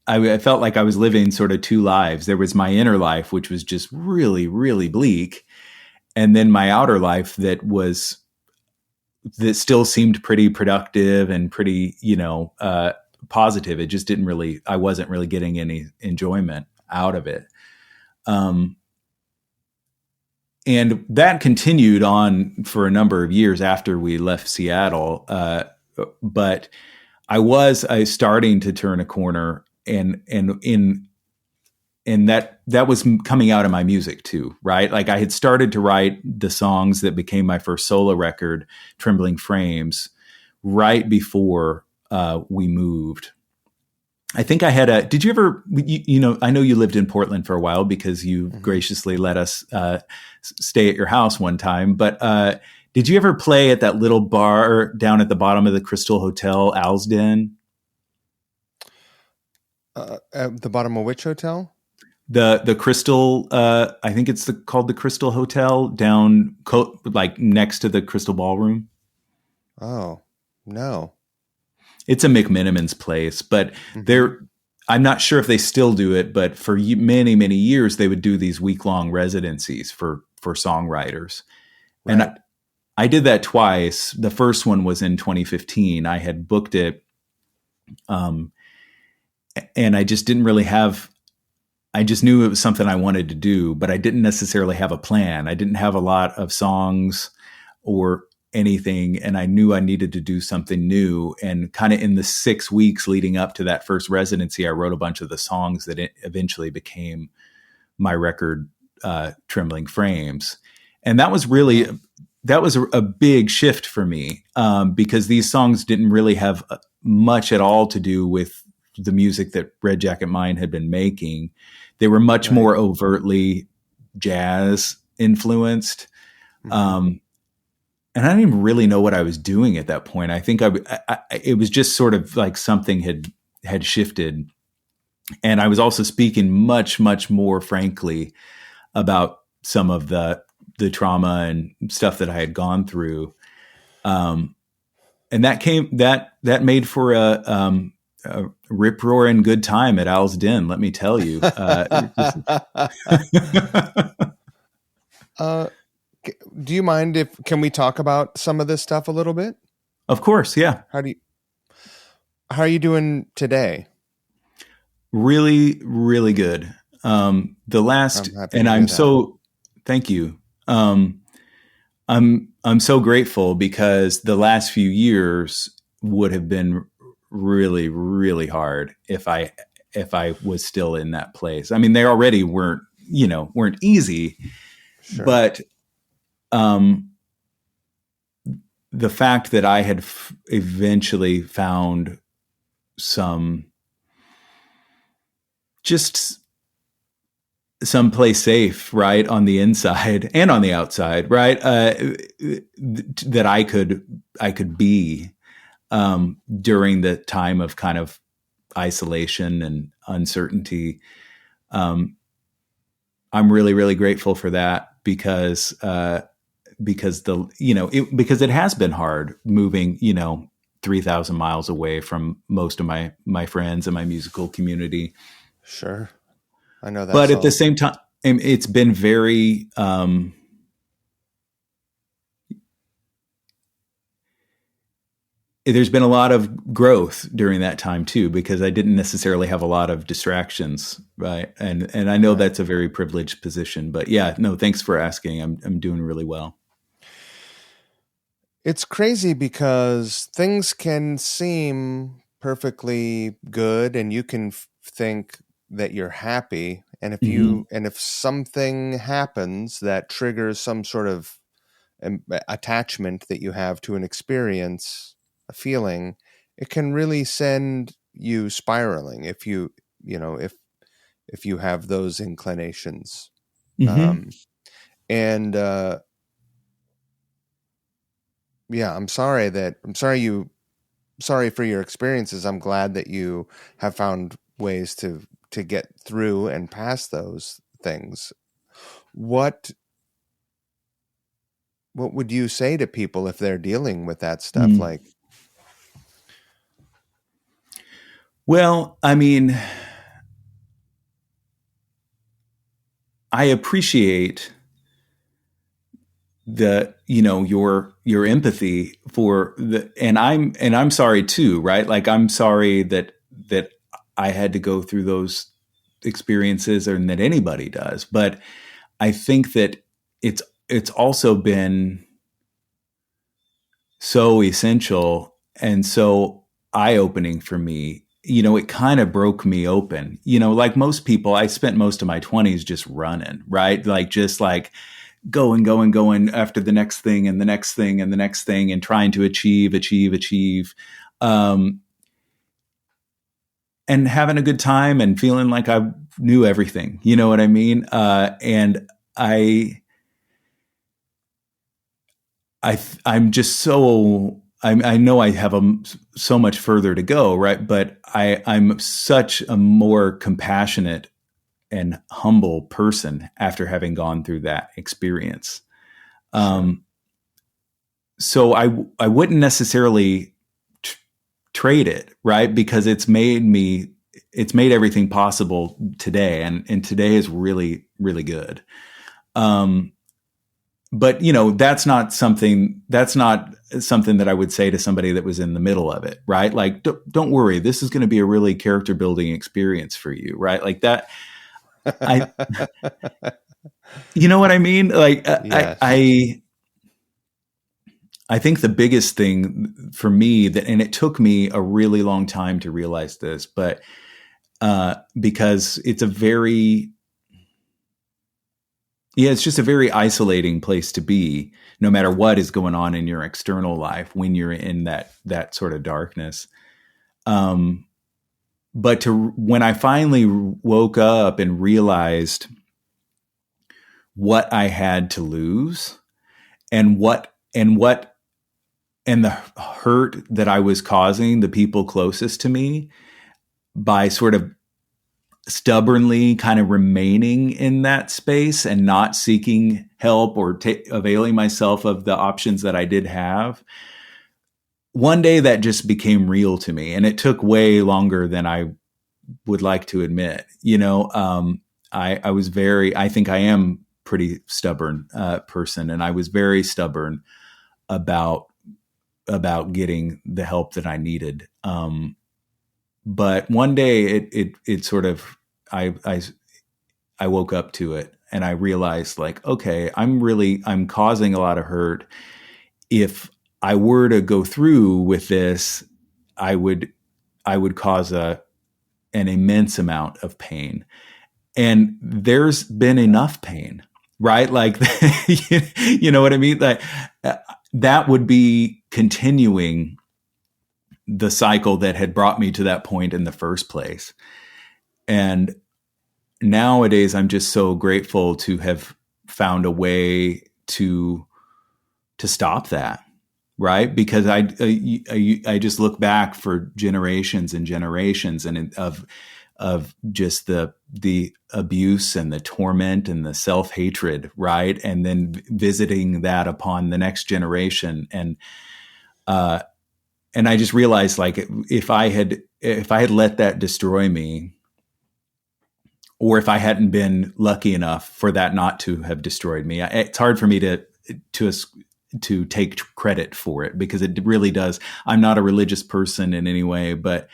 I felt like I was living sort of two lives. There was my inner life, which was just really, really bleak. And then my outer life that still seemed pretty productive and pretty, positive. It just I wasn't really getting any enjoyment out of it. And that continued on for a number of years after we left Seattle. But I was starting to turn a corner, and that was coming out of my music too, right? Like I had started to write the songs that became my first solo record, Trembling Frames, right before we moved. I think I had did you ever, I know you lived in Portland for a while because you graciously let us stay at your house one time, but did you ever play at that little bar down at the bottom of the Crystal Hotel, Owl's Den? At the bottom of which hotel? The Crystal, I think it's called the Crystal Hotel down like next to the Crystal Ballroom. Oh, no. It's a McMiniman's place, but I'm not sure if they still do it, but for many, many years, they would do these week-long residencies for songwriters. Right. And I did that twice. The first one was in 2015. I had booked it. And I just didn't really I just knew it was something I wanted to do, but I didn't necessarily have a plan. I didn't have a lot of songs. or anything. And I knew I needed to do something new. And kind of in the 6 weeks leading up to that first residency, I wrote a bunch of the songs that eventually became my record, Trembling Frames. And that was really, that was a big shift for me, because these songs didn't really have much at all to do with the music that Red Jacket Mine had been making. They were much more overtly jazz influenced. And I didn't even really know what I was doing at that point. I think it was just sort of like something had shifted. And I was also speaking much, much more frankly about some of the trauma and stuff that I had gone through. And that made for a rip roaring good time at Al's Den, let me tell you. Do you mind can we talk about some of this stuff a little bit? Of course. Yeah. How are you doing today? Really, really good. Thank you. I'm so grateful because the last few years would have been really, really hard if I was still in that place. I mean, they already weren't easy, sure. But the fact that I had eventually found someplace safe, right, on the inside and on the outside, right, that I could be during the time of kind of isolation and uncertainty. I'm really, really grateful for that because it has been hard moving, 3,000 miles away from most of my friends and my musical community. Sure. I know that. But at the same time, it's been very, there's been a lot of growth during that time too, because I didn't necessarily have a lot of distractions. Right. And I know that's a very privileged position, but yeah, no, thanks for asking. I'm doing really well. It's crazy because things can seem perfectly good and you can think that you're happy. And if something happens that triggers some sort of attachment that you have to an experience, a feeling, it can really send you spiraling if you have those inclinations. I'm sorry for your experiences. I'm glad that you have found ways to get through and past those things. What would you say to people if they're dealing with that stuff? Like, well, I mean, I appreciate your empathy for and I'm sorry too, right? Like, I'm sorry that I had to go through those experiences, and that anybody does. But I think that it's also been so essential and so eye-opening for me. It kind of broke me open. Like most people, I spent most of my 20s just running, right? Like just like going after the next thing and the next thing and the next thing, and trying to achieve. And having a good time and feeling like I knew everything, you know what I mean? And I'm just so, I know I have so much further to go, right? But I'm such a more compassionate and humble person after having gone through that experience. So I wouldn't necessarily trade it, right? Because it's made everything possible today. And today is really, really good. But that's not something that I would say to somebody that was in the middle of it, right? Like, don't worry, this is going to be a really character building experience for you, right? Like that. You know what I mean? Like, yes. I think the biggest thing for me and it took me a really long time to realize this, but because it's it's just a very isolating place to be, no matter what is going on in your external life when you're in that sort of darkness. But when I finally woke up and realized what I had to lose and the hurt that I was causing the people closest to me by sort of stubbornly kind of remaining in that space and not seeking help or availing myself of the options that I did have. One day that just became real to me, and it took way longer than I would like to admit. I think I am pretty stubborn person, and I was very stubborn about getting the help that I needed. But one day it sort of, I woke up to it and I realized, like, okay, I'm causing a lot of hurt. If I were to go through with this, I would cause an immense amount of pain. And there's been enough pain, right? Like, you know what I mean? Like, that would be continuing the cycle that had brought me to that point in the first place. And nowadays I'm just so grateful to have found a way to stop that. Right. Because I just look back for generations and generations of just the abuse and the torment and the self-hatred. Right. And then visiting that upon the next generation. And I just realized, like, if I had let that destroy me, or if I hadn't been lucky enough for that not to have destroyed me, it's hard for me to take credit for it, because it really does. I'm not a religious person in any way, but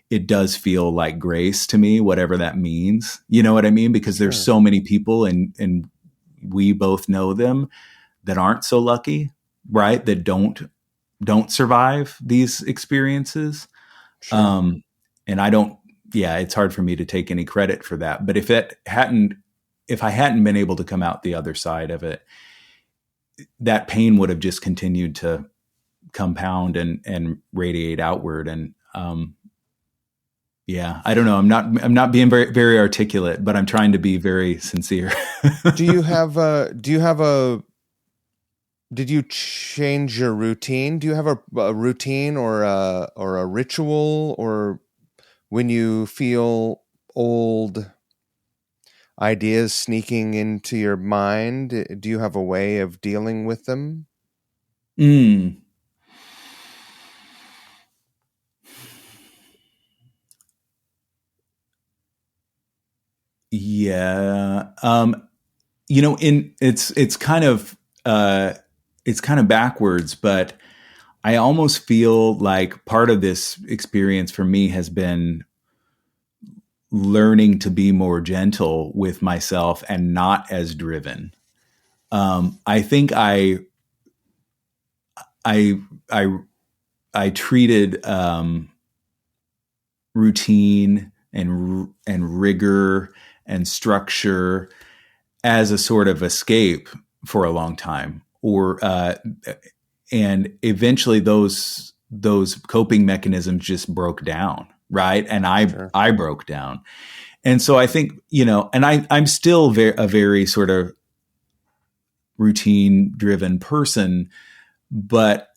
it does feel like grace to me, whatever that means. You know what I mean? Because there's so many people, and we both know them, that aren't so lucky, right? That don't survive these experiences. Sure. And I don't, it's hard for me to take any credit for that. But if I hadn't been able to come out the other side of it, that pain would have just continued to compound and radiate outward. And, I don't know. I'm not being very, very articulate, but I'm trying to be very sincere. Did you change your routine? Do you have a routine or a ritual, or when you feel old ideas sneaking into your mind, do you have a way of dealing with them? Yeah. It's kind of backwards, but I almost feel like part of this experience for me has been learning to be more gentle with myself and not as driven. I think I treated routine and rigor and structure as a sort of escape for a long time, and eventually those coping mechanisms just broke down, right? And I broke down, and so I think, and I'm still a very sort of routine driven person, but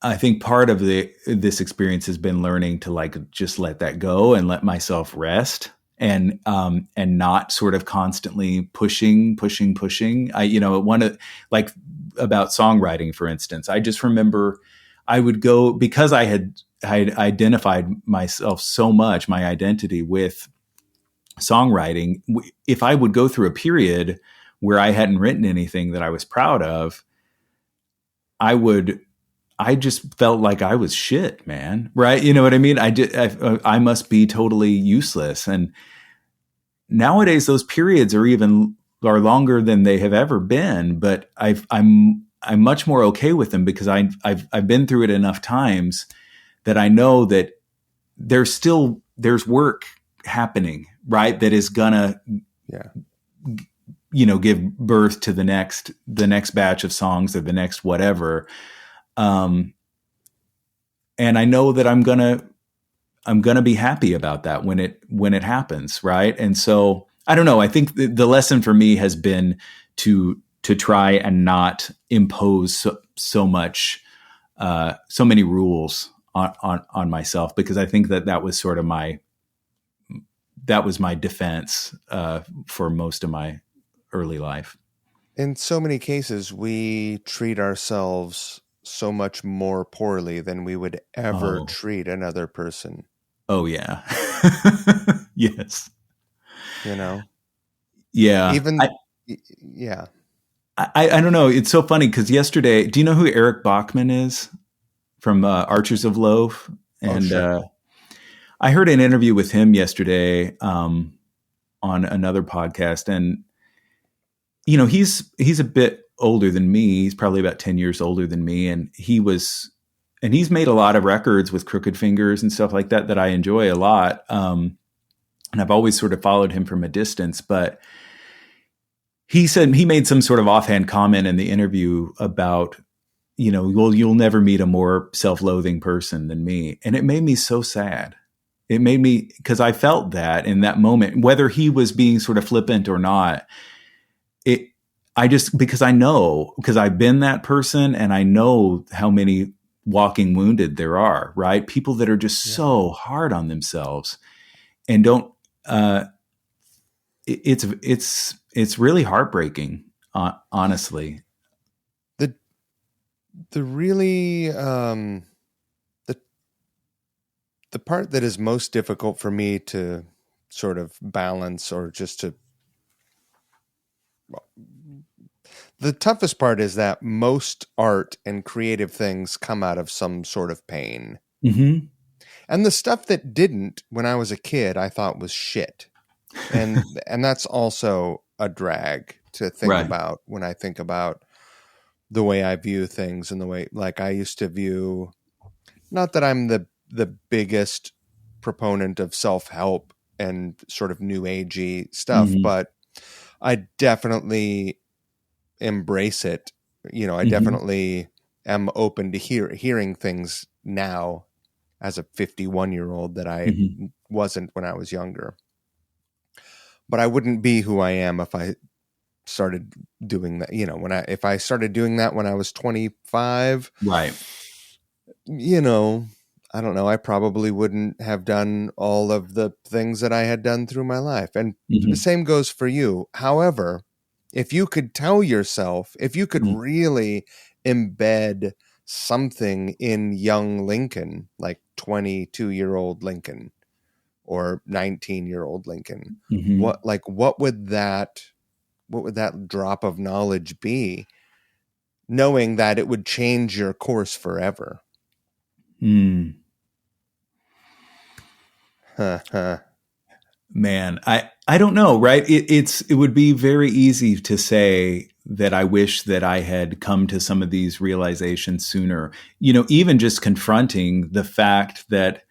I think part of this experience has been learning to, like, just let that go and let myself rest, and not sort of constantly pushing. Like, about songwriting, for instance, I just remember I would go, because I had identified myself so much, my identity, with songwriting. If I would go through a period where I hadn't written anything that I was proud of, I just felt like I was shit, man. Right? You know what I mean? I must be totally useless. And nowadays those periods are longer than they have ever been. But I'm much more okay with them because I've been through it enough times that I know that there's work happening, right? That is gonna, Yeah. give birth to the next batch of songs or the next whatever. And I know that I'm gonna be happy about that when it happens, right? And so I don't know. I think the lesson for me has been to try and not impose so much, so many rules on myself, because I think that was sort of my defense for most of my early life. In so many cases, we treat ourselves so much more poorly than we would ever treat another person. Oh yeah. Yes. Yeah. Even yeah. I don't know. It's so funny because yesterday, do you know who Eric Bachman is from Archers of Loaf? And sure. I heard an interview with him yesterday on another podcast, and he's a bit older than me. He's probably about 10 years older than me, and he's made a lot of records with Crooked Fingers and stuff like that I enjoy a lot. And I've always sort of followed him from a distance, but he said he made some sort of offhand comment in the interview about, well, you'll never meet a more self-loathing person than me. And it made me so sad. It made me, because I felt that in that moment, whether he was being sort of flippant or not, because I've been that person, and I know how many walking wounded there are, right? People that are just so hard on themselves and don't, it's really heartbreaking, honestly. The really the part that is most difficult for me to sort of balance, or just to, the toughest part is that most art and creative things come out of some sort of pain. Mm-hmm. And the stuff that didn't, when I was a kid, I thought was shit. And that's also a drag to think about when I think about the way I view things, and the way, like, I used to view, not that I'm the biggest proponent of self-help and sort of new agey stuff, mm-hmm. but I definitely embrace it. I mm-hmm. definitely am open to hearing things now as a 51-year-old that I mm-hmm. wasn't when I was younger. But I wouldn't be who I am if I started doing that. If I started doing that when I was 25, right. I don't know. I probably wouldn't have done all of the things that I had done through my life. And mm-hmm. the same goes for you. However, if you could tell yourself, if you could mm-hmm. really embed something in young Lincoln, like 22-year-old Lincoln or 19-year-old Lincoln, mm-hmm. what would that drop of knowledge be, knowing that it would change your course forever? Man, I don't know, right? It would be very easy to say that I wish that I had come to some of these realizations sooner. Even just confronting the fact that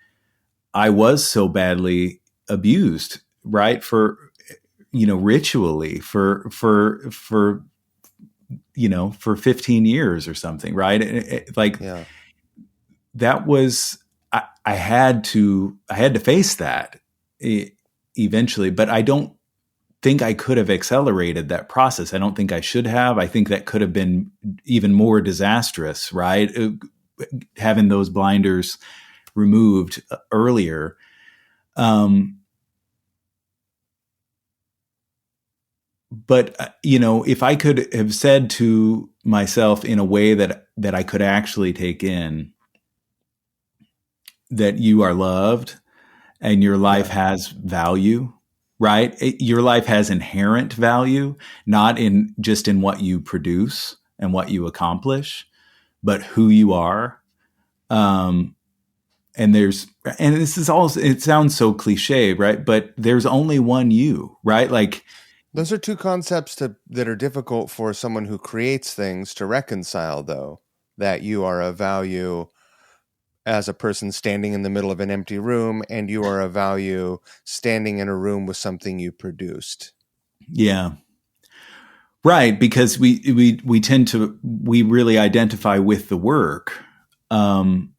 I was so badly abused, right? For, ritually for 15 years or something, right? That was, I had to face that eventually, but I don't think I could have accelerated that process. I don't think I should have. I think that could have been even more disastrous, right? Having those blinders removed earlier. But, if I could have said to myself in a way that I could actually take in, that you are loved and your life has value, right? Your life has inherent value, not just in what you produce and what you accomplish, but who you are. And this is all, it sounds so cliche, right? But there's only one you, right? Like, Those are two concepts that are difficult for someone who creates things to reconcile, though, that you are of value as a person standing in the middle of an empty room, and you are of value standing in a room with something you produced. Yeah. Right, because we tend to, we really identify with the work. And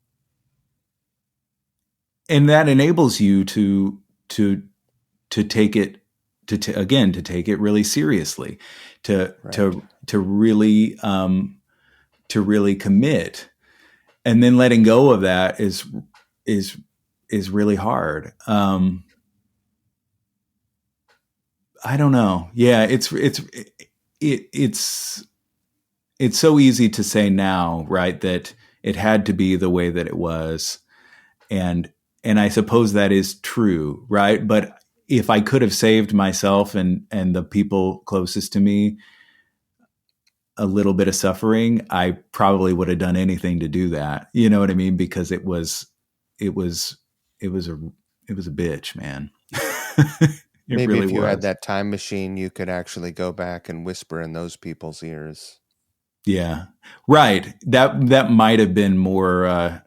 that enables you to take it, to take it really seriously, to really commit, and then letting go of that is really hard. I don't know. Yeah, it's so easy to say now, right, that it had to be the way that it was, and I suppose that is true, right? But if I could have saved myself and the people closest to me a little bit of suffering, I probably would have done anything to do that. You know what I mean? Because it was a bitch, man. Maybe really if you was. had that time machine, you could actually go back and whisper in those people's ears. Yeah, right. That might have been more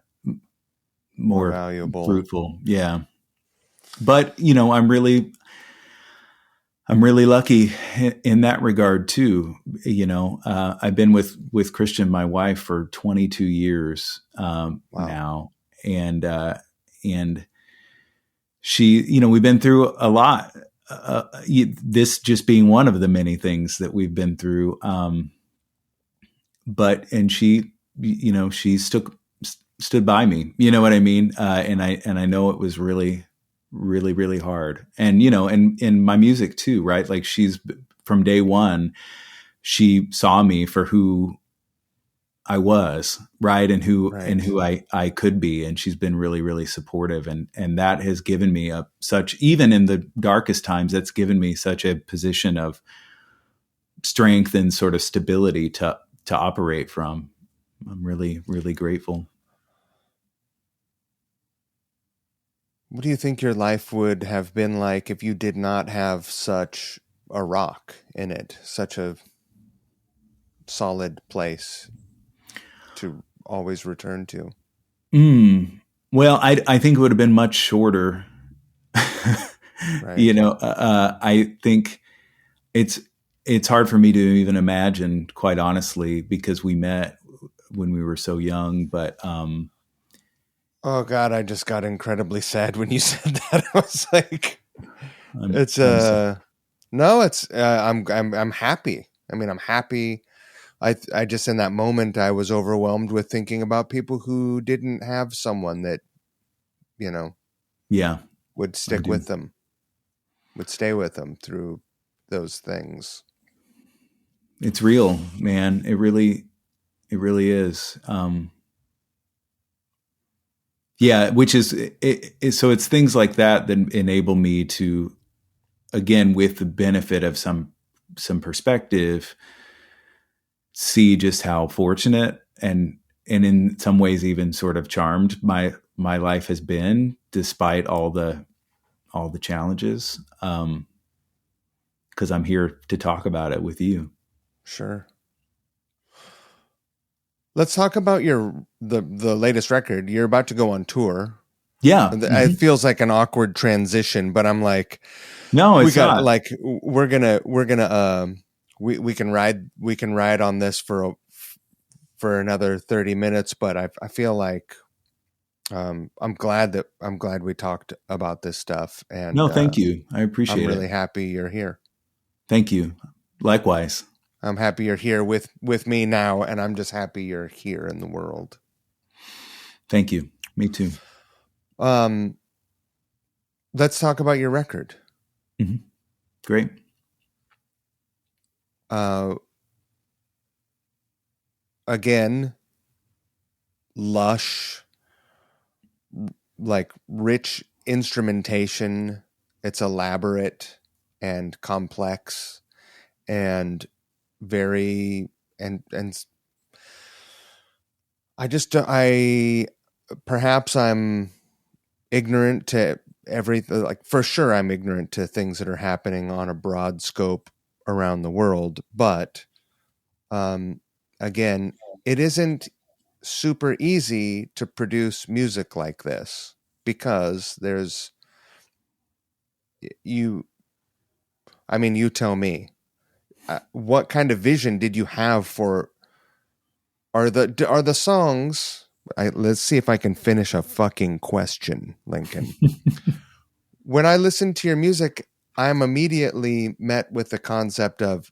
valuable, fruitful. Yeah, but I'm really lucky in that regard too. I've been with Christian, my wife, for 22 years now, and she, we've been through a lot. This just being one of the many things that we've been through. And she, she stood by me. You know what I mean? And I know it was really, really, really hard. And and in my music too, right? Like, she's, from day one, she saw me for who I was, right, and who I could be, and she's been really, really supportive, and that has given me such, even in the darkest times, that's given me such a position of strength and sort of stability to operate from. I'm really, really grateful. What do you think your life would have been like if you did not have such a rock in it, such a solid place to always return to? Well, I think it would have been much shorter. Right. I think it's hard for me to even imagine, quite honestly, because we met when we were so young. But oh God, I just got incredibly sad when you said that. I was like, I'm happy. I mean, I'm happy. I just, in that moment, I was overwhelmed with thinking about people who didn't have someone that, would stick with them, would stay with them through those things. It's real, man. It really is. Yeah, which is so it's things like that enable me to, again, with the benefit of some perspective, see just how fortunate and in some ways even sort of charmed my life has been, despite all the challenges. Because I'm here to talk about it with you. Sure. Let's talk about the latest record. You're about to go on tour. Yeah. It feels like an awkward transition, but I'm like, no, it's not. Like, we're gonna we can ride on this for another 30 minutes, but I feel like I'm glad we talked about this stuff. And no, thank you. I appreciate it. I'm really happy you're here. Thank you. Likewise. I'm happy you're here with me now, and I'm just happy you're here in the world. Thank you. Me too. Let's talk about your record. Mm-hmm. Great. Again, lush, like, rich instrumentation. It's elaborate and complex and very, and perhaps I'm ignorant to everything. Like, for sure, I'm ignorant to things that are happening on a broad scope around the world, but again, it isn't super easy to produce music like this because there's you tell me, what kind of vision did you have for are the songs? Let's see if I can finish a fucking question, Lincoln. When I listen to your music, I'm immediately met with the concept of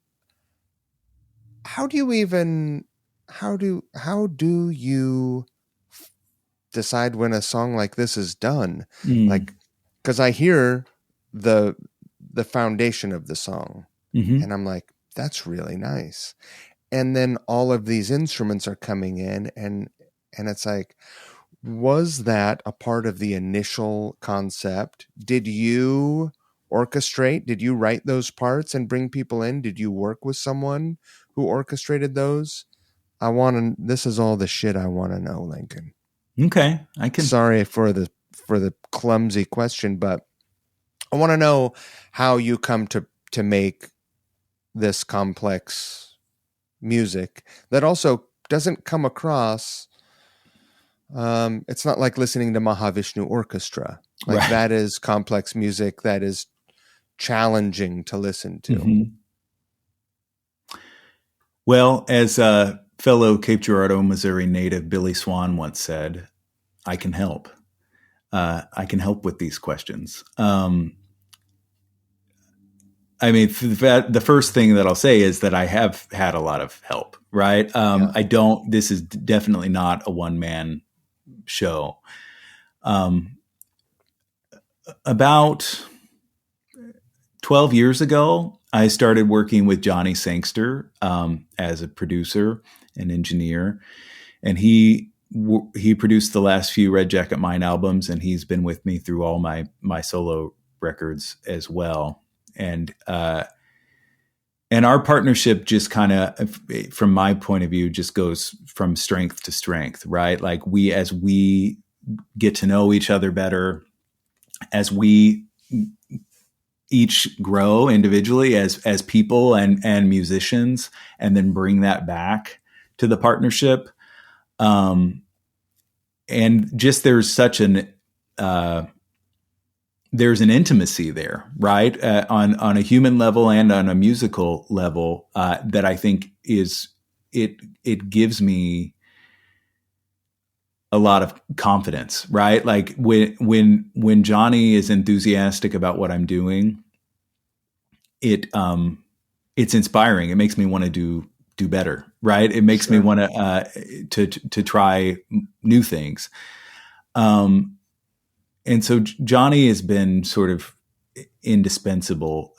how do you decide when a song like this is done? Like, because I hear the foundation of the song, and I'm like, that's really nice. And then all of these instruments are coming in, and it's like, was that a part of the initial concept? Did you orchestrate? Did you write those parts and bring people in? Did you work with someone who orchestrated those? This is all the shit I want to know, Lincoln. Okay. Sorry for the clumsy question, but I want to know how you come to make this complex music that also doesn't come across. It's not like listening to Mahavishnu Orchestra. Like, right. That is complex music that is challenging to listen to. Mm-hmm. Well, as a fellow Cape Girardeau, Missouri native Billy Swan once said, I can help. I can help with these questions. The first thing that I'll say is that I have had a lot of help, right? This is definitely not a one-man show. About 12 years ago, I started working with Johnny Sangster as a producer and engineer, and he produced the last few Red Jacket Mine albums, and he's been with me through all my solo records as well. And our partnership just kind of, from my point of view, just goes from strength to strength, right? Like, as we get to know each other better, as we each grow individually as people and musicians, and then bring that back to the partnership. And just there's such there's an intimacy there, right? On a human level and on a musical level, that I think it gives me a lot of confidence, right? Like, when Johnny is enthusiastic about what I'm doing, it's inspiring. It makes me want to do better, right? It makes me want to try new things. And so Johnny has been sort of indispensable.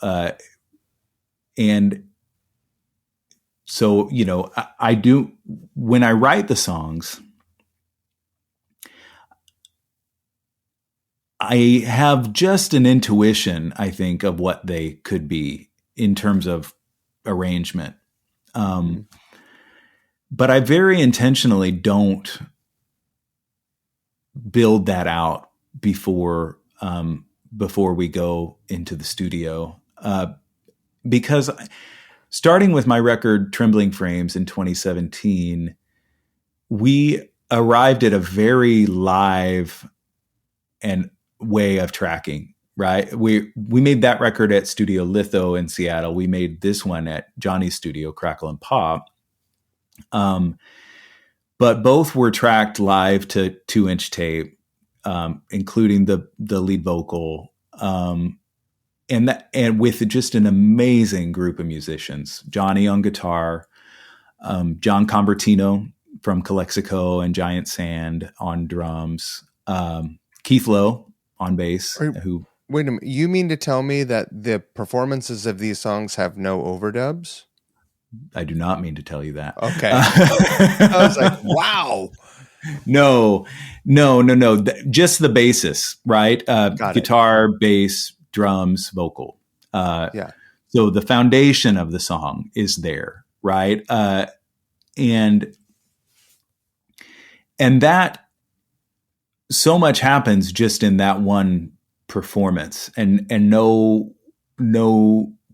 And so, I do, when I write the songs, I have just an intuition, I think, of what they could be in terms of arrangement. But I very intentionally don't build that out before we go into the studio, because starting with my record Trembling Frames in 2017, we arrived at a very live and way of tracking, right? We made that record at Studio Litho in Seattle. We made this one at Johnny's studio, Crackle and Pop. But both were tracked live to 2-inch tape, including the lead vocal, and with just an amazing group of musicians. Johnny on guitar, John Convertino from Calexico and Giant Sand on drums, Keith Lowe on bass. Wait a minute, you mean to tell me that the performances of these songs have no overdubs? I do not mean to tell you that. Okay. I was like, wow. No. Just the basis, right? Guitar, bass, drums, vocal. So the foundation of the song is there, right? And that, so much happens just in that one performance, and no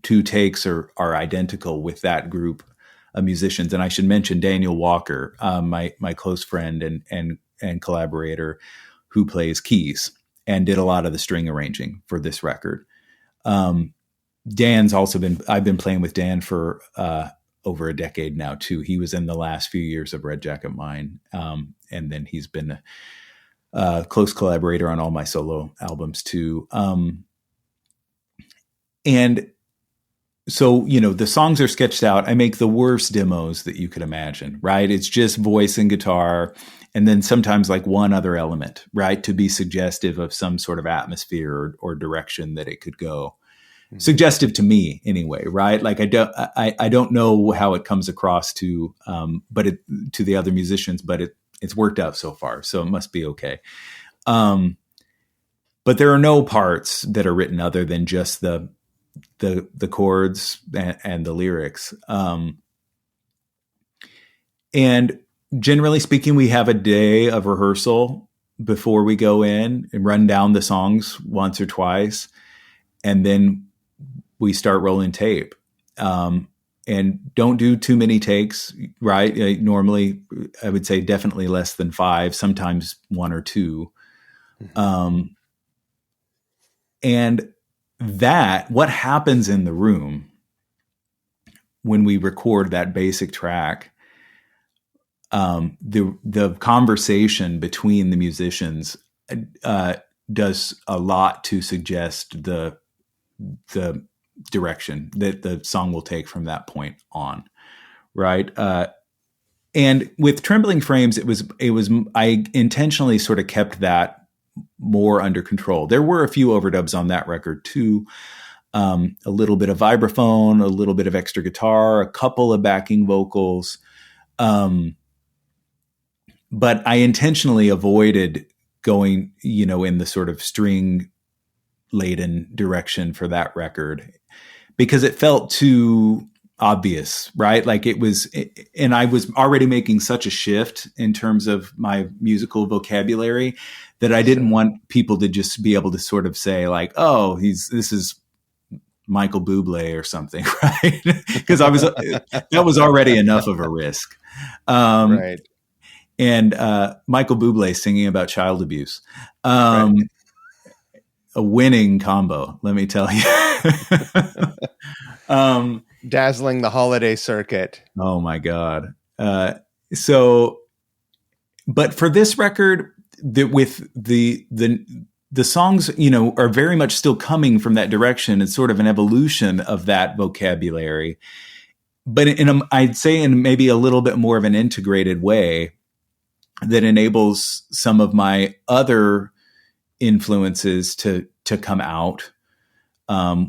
two takes are identical with that group of musicians. And I should mention Daniel Walker, my close friend and collaborator, who plays keys and did a lot of the string arranging for this record. Dan's also I've been playing with Dan for over a decade now too. He was in the last few years of Red Jacket Mine. And then he's been a close collaborator on all my solo albums too. And so, the songs are sketched out. I make the worst demos that you could imagine, right? It's just voice and guitar, and then sometimes like one other element, right? To be suggestive of some sort of atmosphere or direction that it could go. Mm-hmm. Suggestive to me anyway, right? Like I don't know how it comes across to the other musicians, but it's worked out so far. So it must be okay. But there are no parts that are written other than just the chords and the lyrics. And generally speaking, we have a day of rehearsal before we go in and run down the songs once or twice. And then we start rolling tape. And don't do too many takes, right? Normally, I would say definitely less than 5, sometimes 1 or 2. Mm-hmm. And what happens in the room when we record that basic track, the conversation between the musicians does a lot to suggest the direction that the song will take from that point on, right? And with Trembling Frames, it was I intentionally sort of kept that more under control. There were a few overdubs on that record too. A little bit of vibraphone, a little bit of extra guitar, a couple of backing vocals. But I intentionally avoided going, in the sort of string laden direction for that record because it felt too obvious, right? Like it was, and I was already making such a shift in terms of my musical vocabulary that I didn't want people to just be able to sort of say like, oh, this is Michael Bublé or something, right? Because that was already enough of a risk. Right. And Michael Bublé singing about child abuse. Right. A winning combo, let me tell you. Dazzling the holiday circuit. Oh my God. But for this record, with the songs, are very much still coming from that direction. It's sort of an evolution of that vocabulary, but I'd say in maybe a little bit more of an integrated way that enables some of my other influences to come out,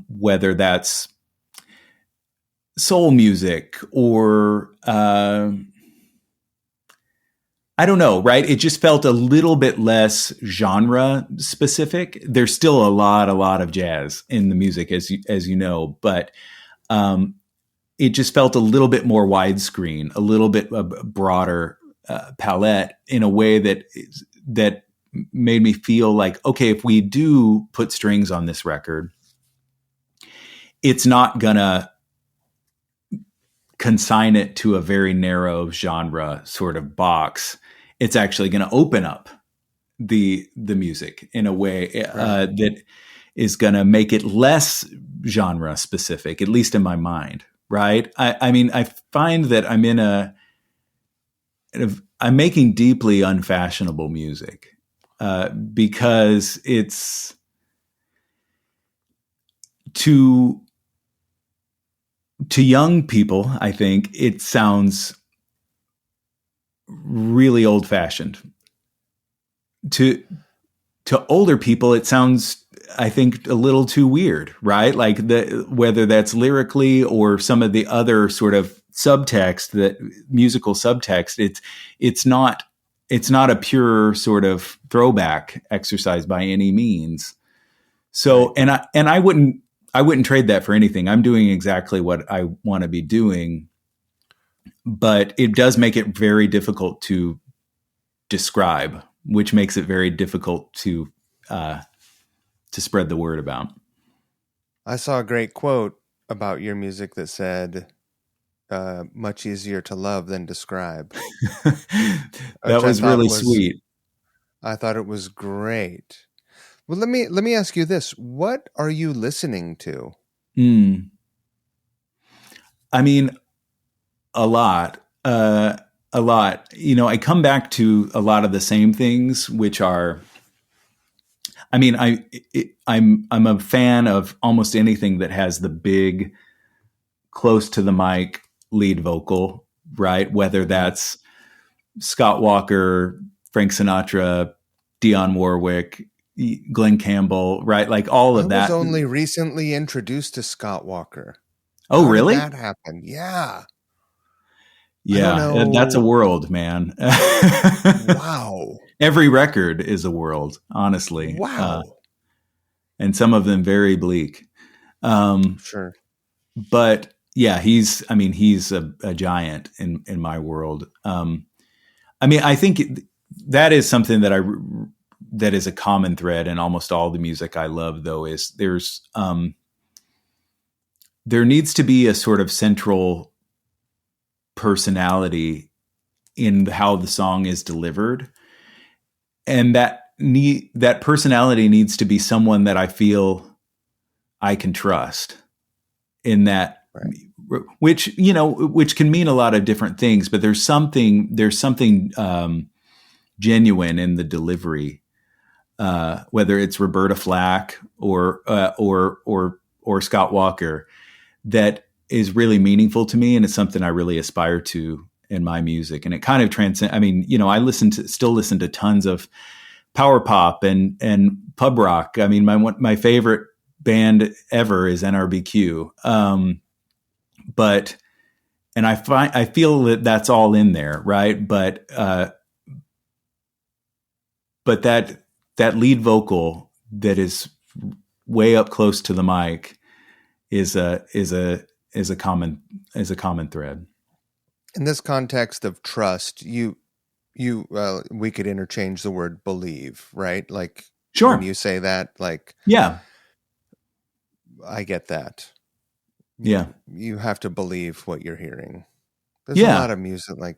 whether that's soul music or I don't know, right? It just felt a little bit less genre specific. There's still a lot of jazz in the music, as you know, but it just felt a little bit more widescreen, a little bit broader palette in a way that made me feel like, okay, if we do put strings on this record, it's not gonna consign it to a very narrow genre sort of box. It's actually going to open up the music in a way that is going to make it less genre specific, at least in my mind. Right. I mean, I find that I'm making deeply unfashionable music because it's to young people, I think it sounds really old-fashioned. To older people, it sounds, I think, a little too weird, right? Like whether that's lyrically or some of the other sort of subtext, that musical subtext, it's not a pure sort of throwback exercise by any means. So, and I wouldn't trade that for anything. I'm doing exactly what I want to be doing, but it does make it very difficult to describe, which makes it very difficult to spread the word about. I saw a great quote about your music that said much easier to love than describe, That which was really sweet. I thought it was great. Well, let me ask you this. What are you listening to? I mean, a lot. A lot. You know, I come back to a lot of the same things, which are, I mean, I'm a fan of almost anything that has the big, close to the mic lead vocal, right? Whether that's Scott Walker, Frank Sinatra, Dionne Warwick, Glenn Campbell, right? Like all of that. I was only recently introduced to Scott Walker. Oh, How really? did that happen? Yeah. Yeah, that's a world, man. Wow. Every record is a world, honestly. Wow. And some of them very bleak. Sure. But yeah, he's a giant in my world. I mean, I think that is something that is a common thread in almost all the music I love, though, is there needs to be a sort of central personality in how the song is delivered. And that personality needs to be someone that I feel I can trust in that, right. which can mean a lot of different things, but there's something genuine in the delivery, whether it's Roberta Flack or Scott Walker, that is really meaningful to me. And it's something I really aspire to in my music. And it kind of transcends. I mean, you know, I still listen to tons of power pop and pub rock. I mean, my favorite band ever is NRBQ. And I feel that that's all in there. Right. But that lead vocal that is way up close to the mic is a common thread. In this context of trust, we could interchange the word believe, right? Like, sure. When you say that, like, yeah, I get that. Yeah. You have to believe what you're hearing. There's a lot of music, like,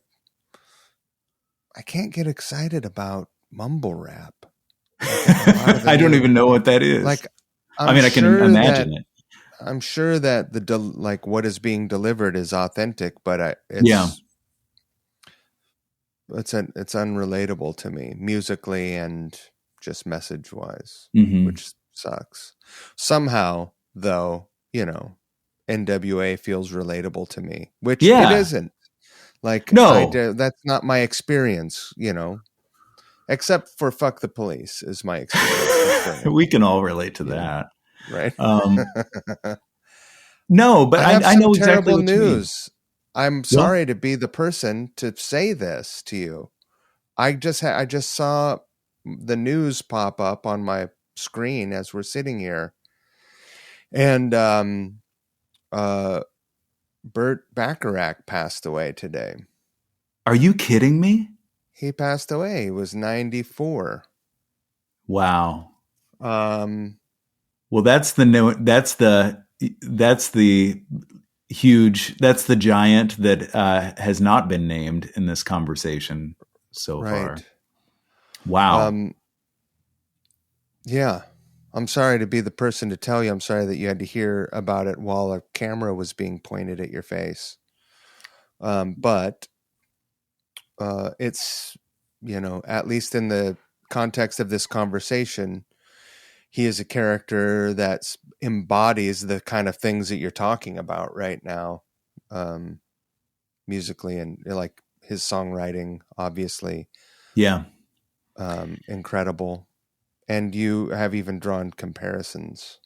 I can't get excited about mumble rap. Like, I don't even know what that is. Like, I can imagine it. I'm sure that like what is being delivered is authentic, but it's unrelatable to me musically and just message wise, which sucks. Somehow, though, you know, NWA feels relatable to me, which it isn't. Like, no, that's not my experience, you know, except for "Fuck the Police" is my experience. We can all relate to that, right? No, but I know exactly what news. I'm sorry to be the person to say this to you. I just saw the news pop up on my screen as we're sitting here, and Burt Bacharach passed away today. Are you kidding me? He passed away. He was 94. Wow. Well, that's the giant that has not been named in this conversation so far. Wow. Yeah. I'm sorry to be the person to tell you. I'm sorry that you had to hear about it while a camera was being pointed at your face. But it's, you know, at least in the context of this conversation, he is a character that embodies the kind of things that you're talking about right now, musically, and like his songwriting, obviously. Yeah. Incredible. And you have even drawn comparisons.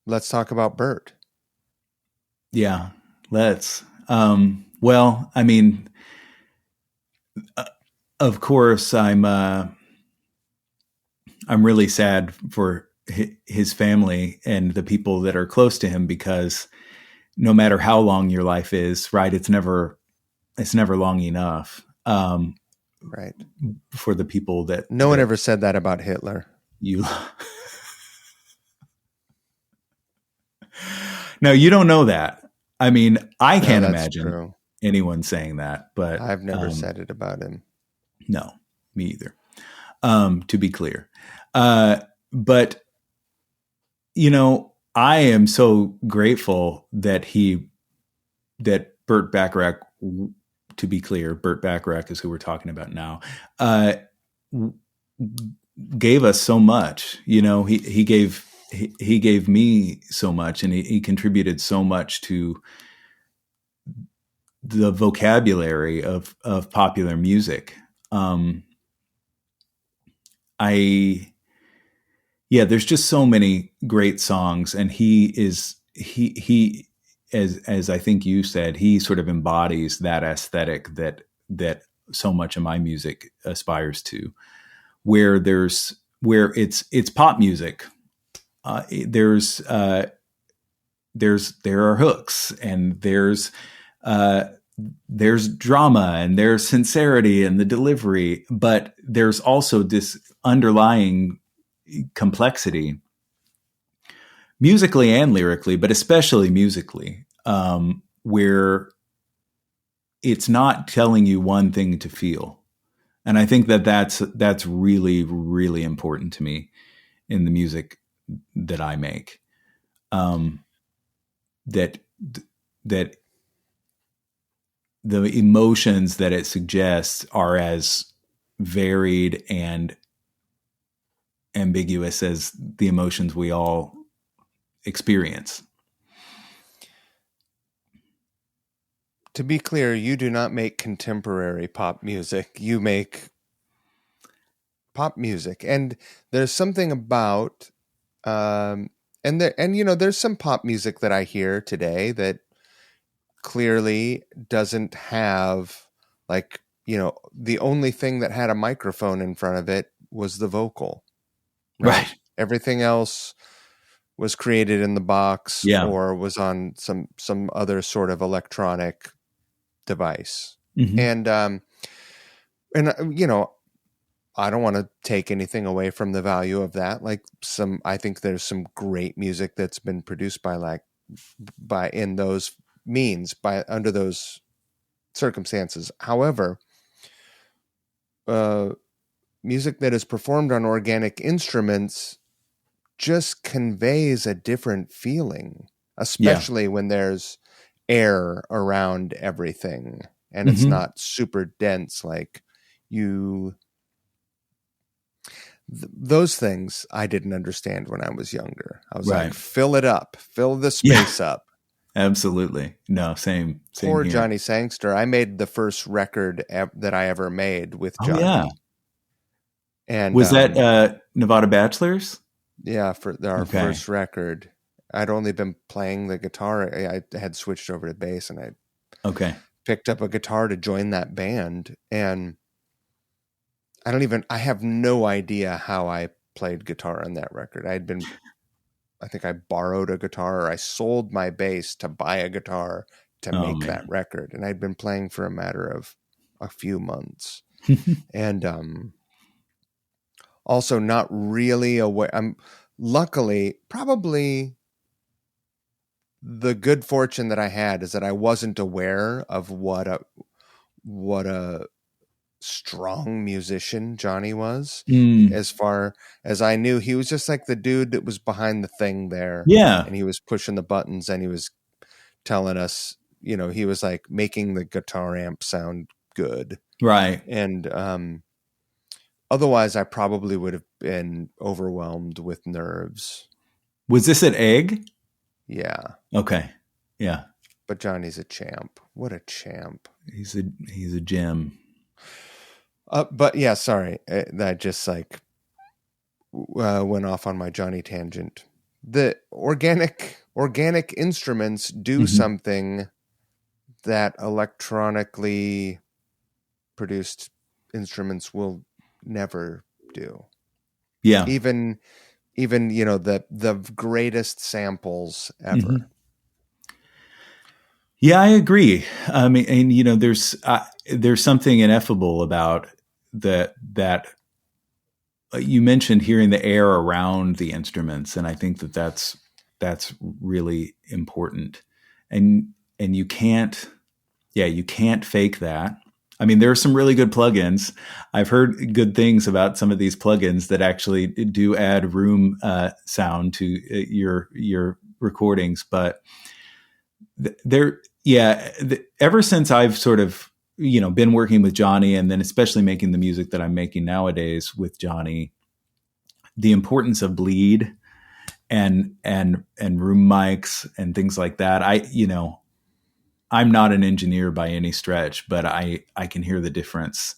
Let's talk about Burt. Yeah, let's. Well, I mean, of course, I'm really sad for his family and the people that are close to him, because no matter how long your life is, right, it's never long enough. Right. For the people that no one ever said that about Hitler. No, you don't know that. I mean, I No, can't that's imagine true. anyone saying that, but I've never said it about him. no, me either. To be clear. But I am so grateful that Burt Bacharach, to be clear, Burt Bacharach is who we're talking about now, gave us so much. He gave me so much, and he contributed so much to the vocabulary of popular music. There's just so many great songs, and he as I think you said, he sort of embodies that aesthetic that so much of my music aspires to, where it's pop music. There are hooks, and there's drama, and there's sincerity in the delivery, but there's also this underlying complexity, musically and lyrically, but especially musically, where it's not telling you one thing to feel. And I think that's really, really important to me in the music that I make. That the emotions that it suggests are as varied and ambiguous as the emotions we all experience. To be clear, you do not make contemporary pop music. You make pop music, and there's something about, there's some pop music that I hear today that clearly doesn't have, like, the only thing that had a microphone in front of it was the vocal. Right. Everything else was created in the box, or was on some other sort of electronic device. Mm-hmm. And I don't want to take anything away from the value of that. Like, I think there's some great music that's been produced by in those means, under those circumstances. However, music that is performed on organic instruments just conveys a different feeling, especially when there's air around everything and it's not super dense. Like those things I didn't understand when I was younger. I was like, fill it up, fill the space up. Absolutely. No, same Poor here. Johnny Sangster. I made the first record that I ever made with Johnny. Oh, yeah. And was that Nevada Bachelors? Yeah, for our first record. I'd only been playing the guitar. I had switched over to bass, and I picked up a guitar to join that band. And I have no idea how I played guitar on that record. I think I borrowed a guitar, or I sold my bass to buy a guitar to make that record. And I'd been playing for a matter of a few months. And also not really aware. Luckily, probably the good fortune that I had is that I wasn't aware of what a strong musician Johnny was. As far as I knew, he was just like the dude that was behind the thing there. Yeah. And he was pushing the buttons, and he was telling us, he was like making the guitar amp sound good. Right. And otherwise I probably would have been overwhelmed with nerves. Was this at Egg? Yeah. Okay. Yeah. But Johnny's a champ. What a champ. He's a gem. But yeah, sorry. That just went off on my Johnny tangent. The organic instruments do something that electronically produced instruments will never do. Yeah. Even the greatest samples ever. Yeah, I agree. I mean, and there's something ineffable about that you mentioned hearing the air around the instruments, and I think that's that's really important. And you can't fake that. I mean, there are some really good plugins. I've heard good things about some of these plugins that actually do add room sound to your recordings. But ever since I've sort of, been working with Johnny, and then especially making the music that I'm making nowadays with Johnny, the importance of bleed and room mics and things like that. I'm not an engineer by any stretch, but I can hear the difference.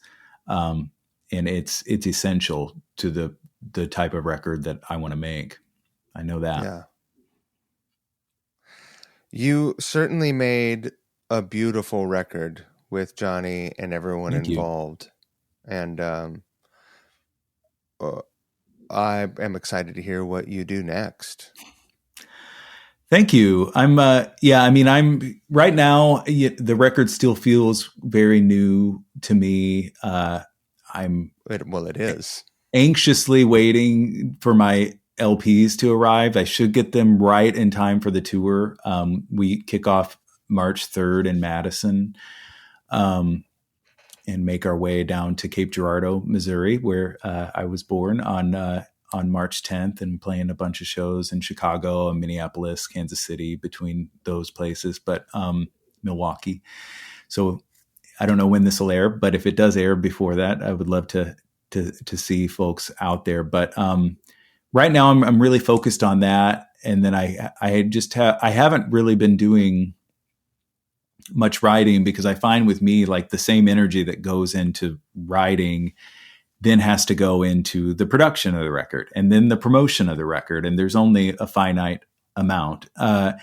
And it's essential to the type of record that I want to make. I know that. Yeah. You certainly made a beautiful record with Johnny and everyone involved. And I am excited to hear what you do next. Thank you. I'm right now, the record still feels very new to me. It is. Anxiously waiting for my LPs to arrive. I should get them right in time for the tour. We kick off March 3rd in Madison, and make our way down to Cape Girardeau, Missouri, where I was born, on March 10th, and playing a bunch of shows in Chicago and Minneapolis, Kansas City, between those places, but Milwaukee. So I don't know when this will air, but if it does air before that, I would love to see folks out there. But right now I'm really focused on that. And then I haven't really been doing much writing, because I find with me, like, the same energy that goes into writing then has to go into the production of the record and then the promotion of the record. And there's only a finite amount. But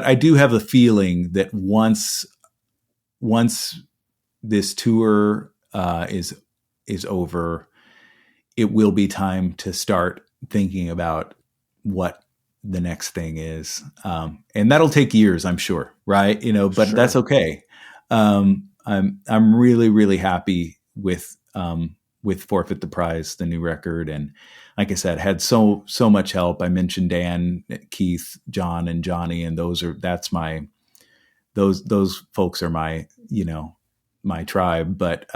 I do have a feeling that once this tour is over, it will be time to start thinking about what the next thing is. And that'll take years, I'm sure. Right. But Sure. That's okay. I'm really, really happy with Forfeit the Prize, the new record. And like I said, had so much help. I mentioned Dan, Keith, John, and Johnny, and those folks are my, my tribe. But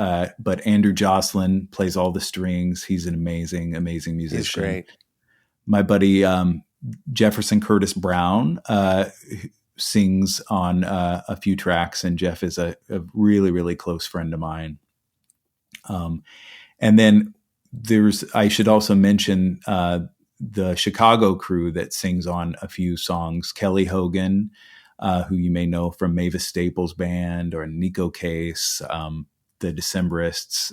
Andrew Jocelyn plays all the strings. He's an amazing, amazing musician. He's great. My buddy, Jefferson Curtis Brown, sings on a few tracks, and Jeff is a really, really close friend of mine. And then I should also mention the Chicago crew that sings on a few songs. Kelly Hogan, who you may know from Mavis Staples Band, or Nico Case, the Decemberists.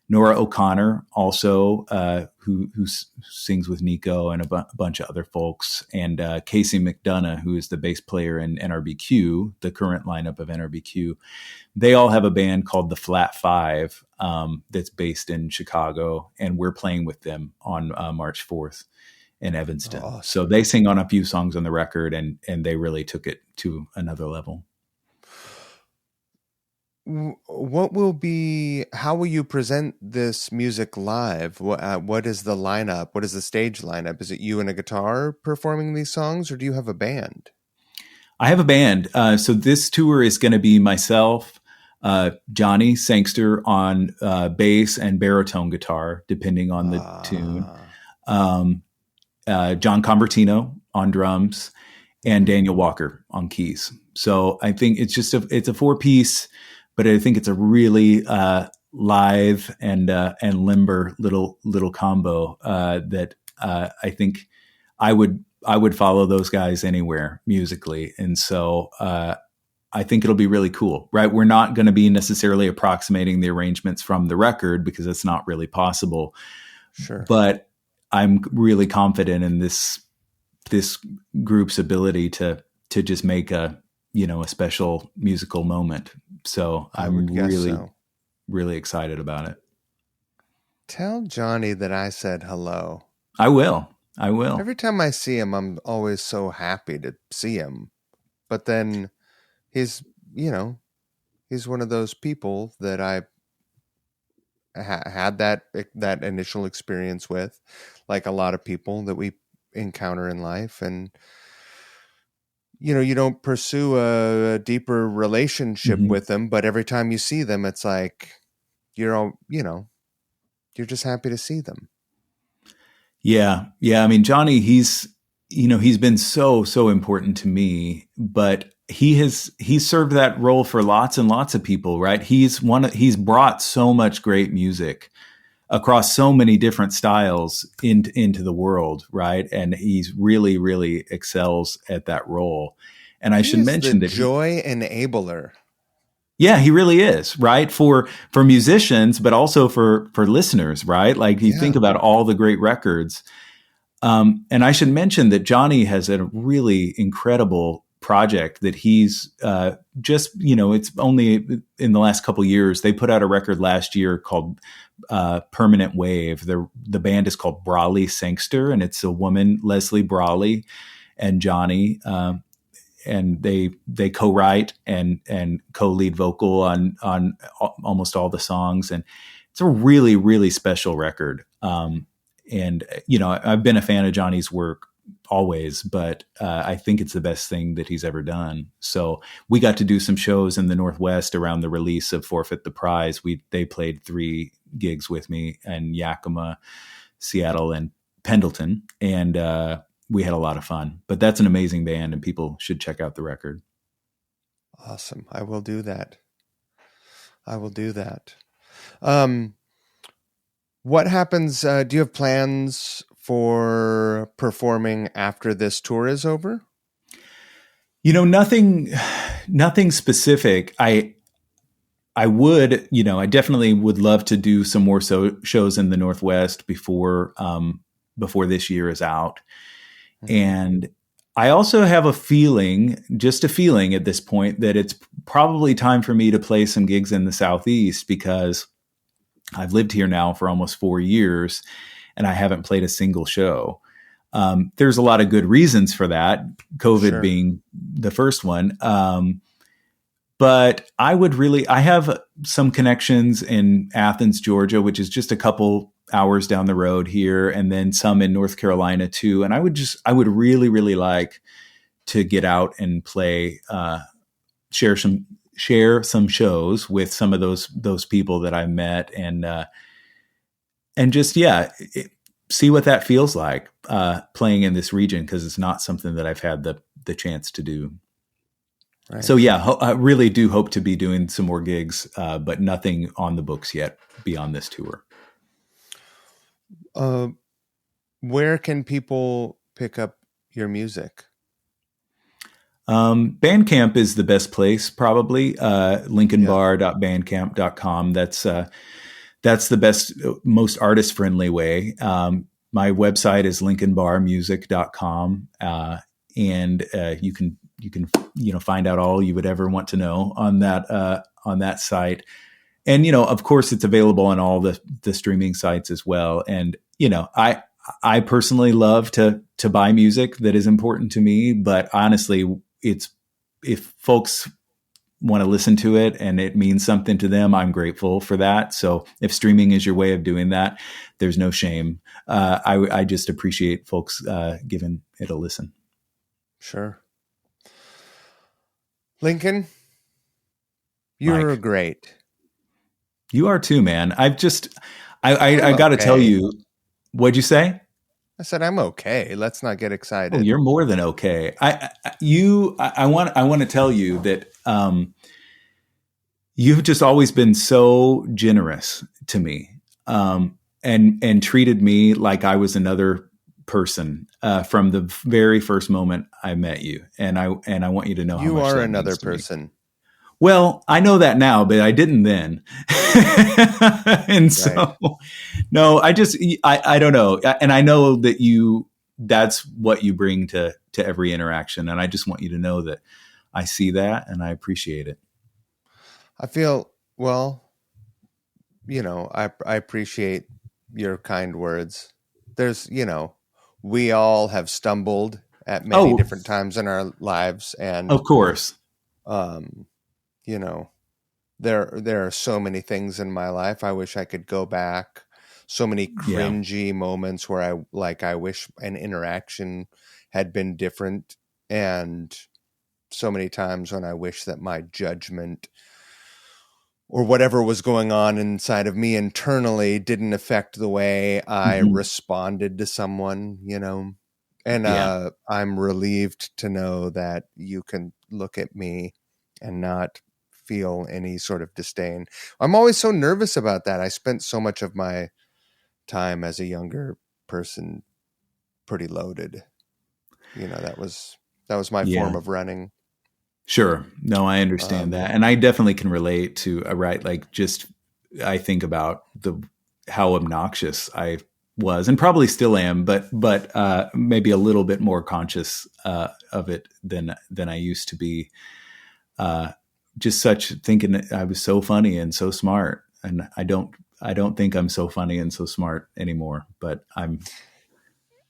Nora O'Connor, also, who sings with Nico and a bunch of other folks, and Casey McDonough, who is the bass player in NRBQ, the current lineup of NRBQ. They all have a band called the Flat Five that's based in Chicago, and we're playing with them on March 4th in Evanston. Awesome. So they sing on a few songs on the record, and they really took it to another level. How will you present this music live? What is the lineup? What is the stage lineup? Is it you and a guitar performing these songs, or do you have a band? I have a band. So this tour is going to be myself, Johnny Sangster on bass and baritone guitar, depending on the tune. John Convertino on drums, and Daniel Walker on keys. So I think it's just it's a 4-piece, but I think it's a really live and limber little combo that I think I would follow those guys anywhere musically. And so I think it'll be really cool, right? We're not going to be necessarily approximating the arrangements from the record, because it's not really possible. Sure. But I'm really confident in this group's ability to just make a special musical moment. So I'm really excited about it. Tell Johnny that I said hello. I will. Every time I see him, I'm always so happy to see him. But then he's one of those people that I had that initial experience with, like a lot of people that we encounter in life, and you don't pursue a deeper relationship Mhm. with them, but every time you see them, it's like you're all, you're just happy to see them. Yeah. Yeah. I mean, Johnny, he's been so important to me, but he's served that role for lots and lots of people, right? He's brought so much great music across so many different styles into the world, right? And he's really, really excels at that role. And I He should is the mention that joy enabler. yeah, he really is, right? For musicians, but also for listeners, right? Like you Yeah. think about all the great records. And I should mention that Johnny has a really incredible project that he's just, it's only in the last couple of years. They put out a record last year called Permanent Wave. The band is called Brawley Sangster, and it's a woman, Leslie Brawley, and Johnny. And they co-write and co-lead vocal on almost all the songs, and it's a really, really special record. And I've been a fan of Johnny's work always, but I think it's the best thing that he's ever done. So we got to do some shows in the Northwest around the release of Forfeit the Prize. They played 3 gigs with me in Yakima, Seattle, and Pendleton, and we had a lot of fun. But that's an amazing band, and people should check out the record. Awesome. I will do that. What happens? Do you have plans for performing after this tour is over? Nothing specific. I definitely would love to do some more shows in the Northwest before this year is out. Mm-hmm. And I also have just a feeling at this point, that it's probably time for me to play some gigs in the Southeast, because I've lived here now for almost 4 years and I haven't played a single show. There's a lot of good reasons for that, COVID being the first one. But I have some connections in Athens, Georgia, which is just a couple hours down the road here, and then some in North Carolina too. And I would really, really like to get out and play, share some shows with some of those people that I met, and just, see what that feels like, playing in this region, because it's not something that I've had the chance to do. Right. So I really do hope to be doing some more gigs, but nothing on the books yet beyond this tour. Where can people pick up your music? Bandcamp is the best place, probably. Lincolnbar.bandcamp.com. That's the best, most artist friendly way. My website is lincolnbarmusic.com. And you can find out all you would ever want to know on that site. And, of course, it's available on all the streaming sites as well. And, I personally love to buy music that is important to me, but honestly, if folks want to listen to it and it means something to them, I'm grateful for that. So if streaming is your way of doing that, there's no shame. I just appreciate folks giving it a listen. Sure. Lincoln, you're Mike, great. You are too, man. I got to tell you, what'd you say? I said, I'm okay. Let's not get excited. Oh, you're more than okay. I want to tell you that you've just always been so generous to me, and treated me like I was another person from the very first moment I met you. And I want you to know you how much are that another means to person. me. Well, I know that now, but I didn't then. And so, no, I don't know. And I know that that's what you bring to every interaction. And I just want you to know that I see that and I appreciate it. I feel, well, I appreciate your kind words. There's, we all have stumbled at many different times in our lives. And of course, there are so many things in my life. I wish I could go back so many Yeah. cringy moments where I wish an interaction had been different, and so many times when I wish that my judgment or whatever was going on inside of me internally didn't affect the way I Mhm. responded to someone, And Yeah. I'm relieved to know that you can look at me and not feel any sort of disdain. I'm always so nervous about that. I spent so much of my time as a younger person pretty loaded. That was my Yeah. form of running. Sure. No, I understand that. And I definitely can relate to right. Like just, I think about how obnoxious I was and probably still am, but maybe a little bit more conscious of it than I used to be. Just such thinking that I was so funny and so smart. And I don't think I'm so funny and so smart anymore, but I'm.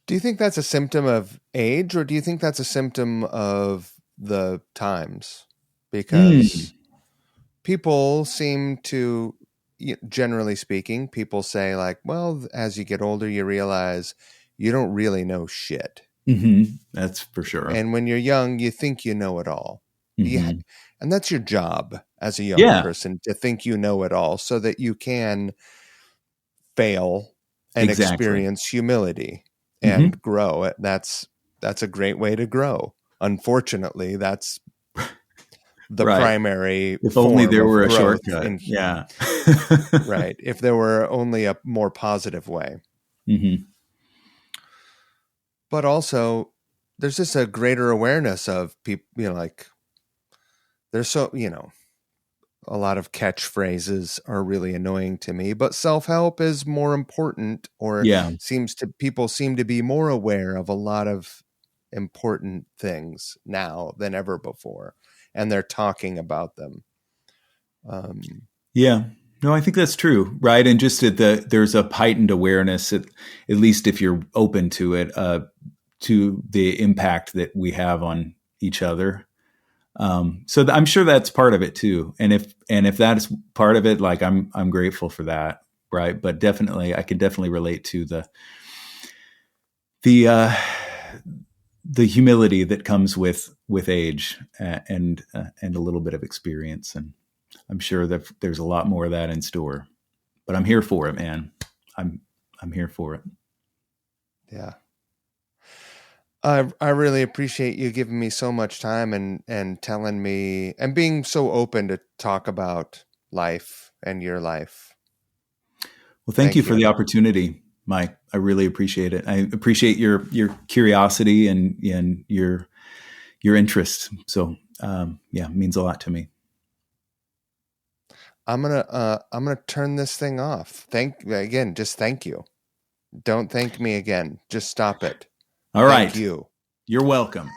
Do you think that's a symptom of age, or do you think that's a symptom of the times? Because people seem to, generally speaking, people say like, well, as you get older, you realize you don't really know shit. That's for sure. And when you're young, you think you know it all. Mm-hmm. And that's your job as a young Yeah, person, to think you know it all so that you can fail and exactly. experience humility Mm-hmm. and grow. That's a great way to grow. Unfortunately, that's the Right. primary If only form there of were a growth shortcut. Yeah. right. If there were only a more positive way. Mm-hmm. But also there's just a greater awareness of people, like there's a lot of catchphrases are really annoying to me, but self-help is more important, or Yeah. people seem to be more aware of a lot of important things now than ever before, and they're talking about them. Yeah. No, I think that's true. Right. And just there's a heightened awareness, at least if you're open to it, to the impact that we have on each other. So I'm sure that's part of it too. And if that's part of it, like I'm grateful for that. Right. But definitely, I can definitely relate to the the humility that comes with age and a little bit of experience. And I'm sure that there's a lot more of that in store. But I'm here for it, man. I'm here for it. Yeah. I really appreciate you giving me so much time and telling me and being so open to talk about life and your life. Well, thank you Thank for you. the opportunity, Mike. I really appreciate it. I appreciate your curiosity and your interest. So yeah, it means a lot to me. I'm gonna turn this thing off. Just thank you. Don't thank me again. Just stop it. All Thank right. you. You're welcome.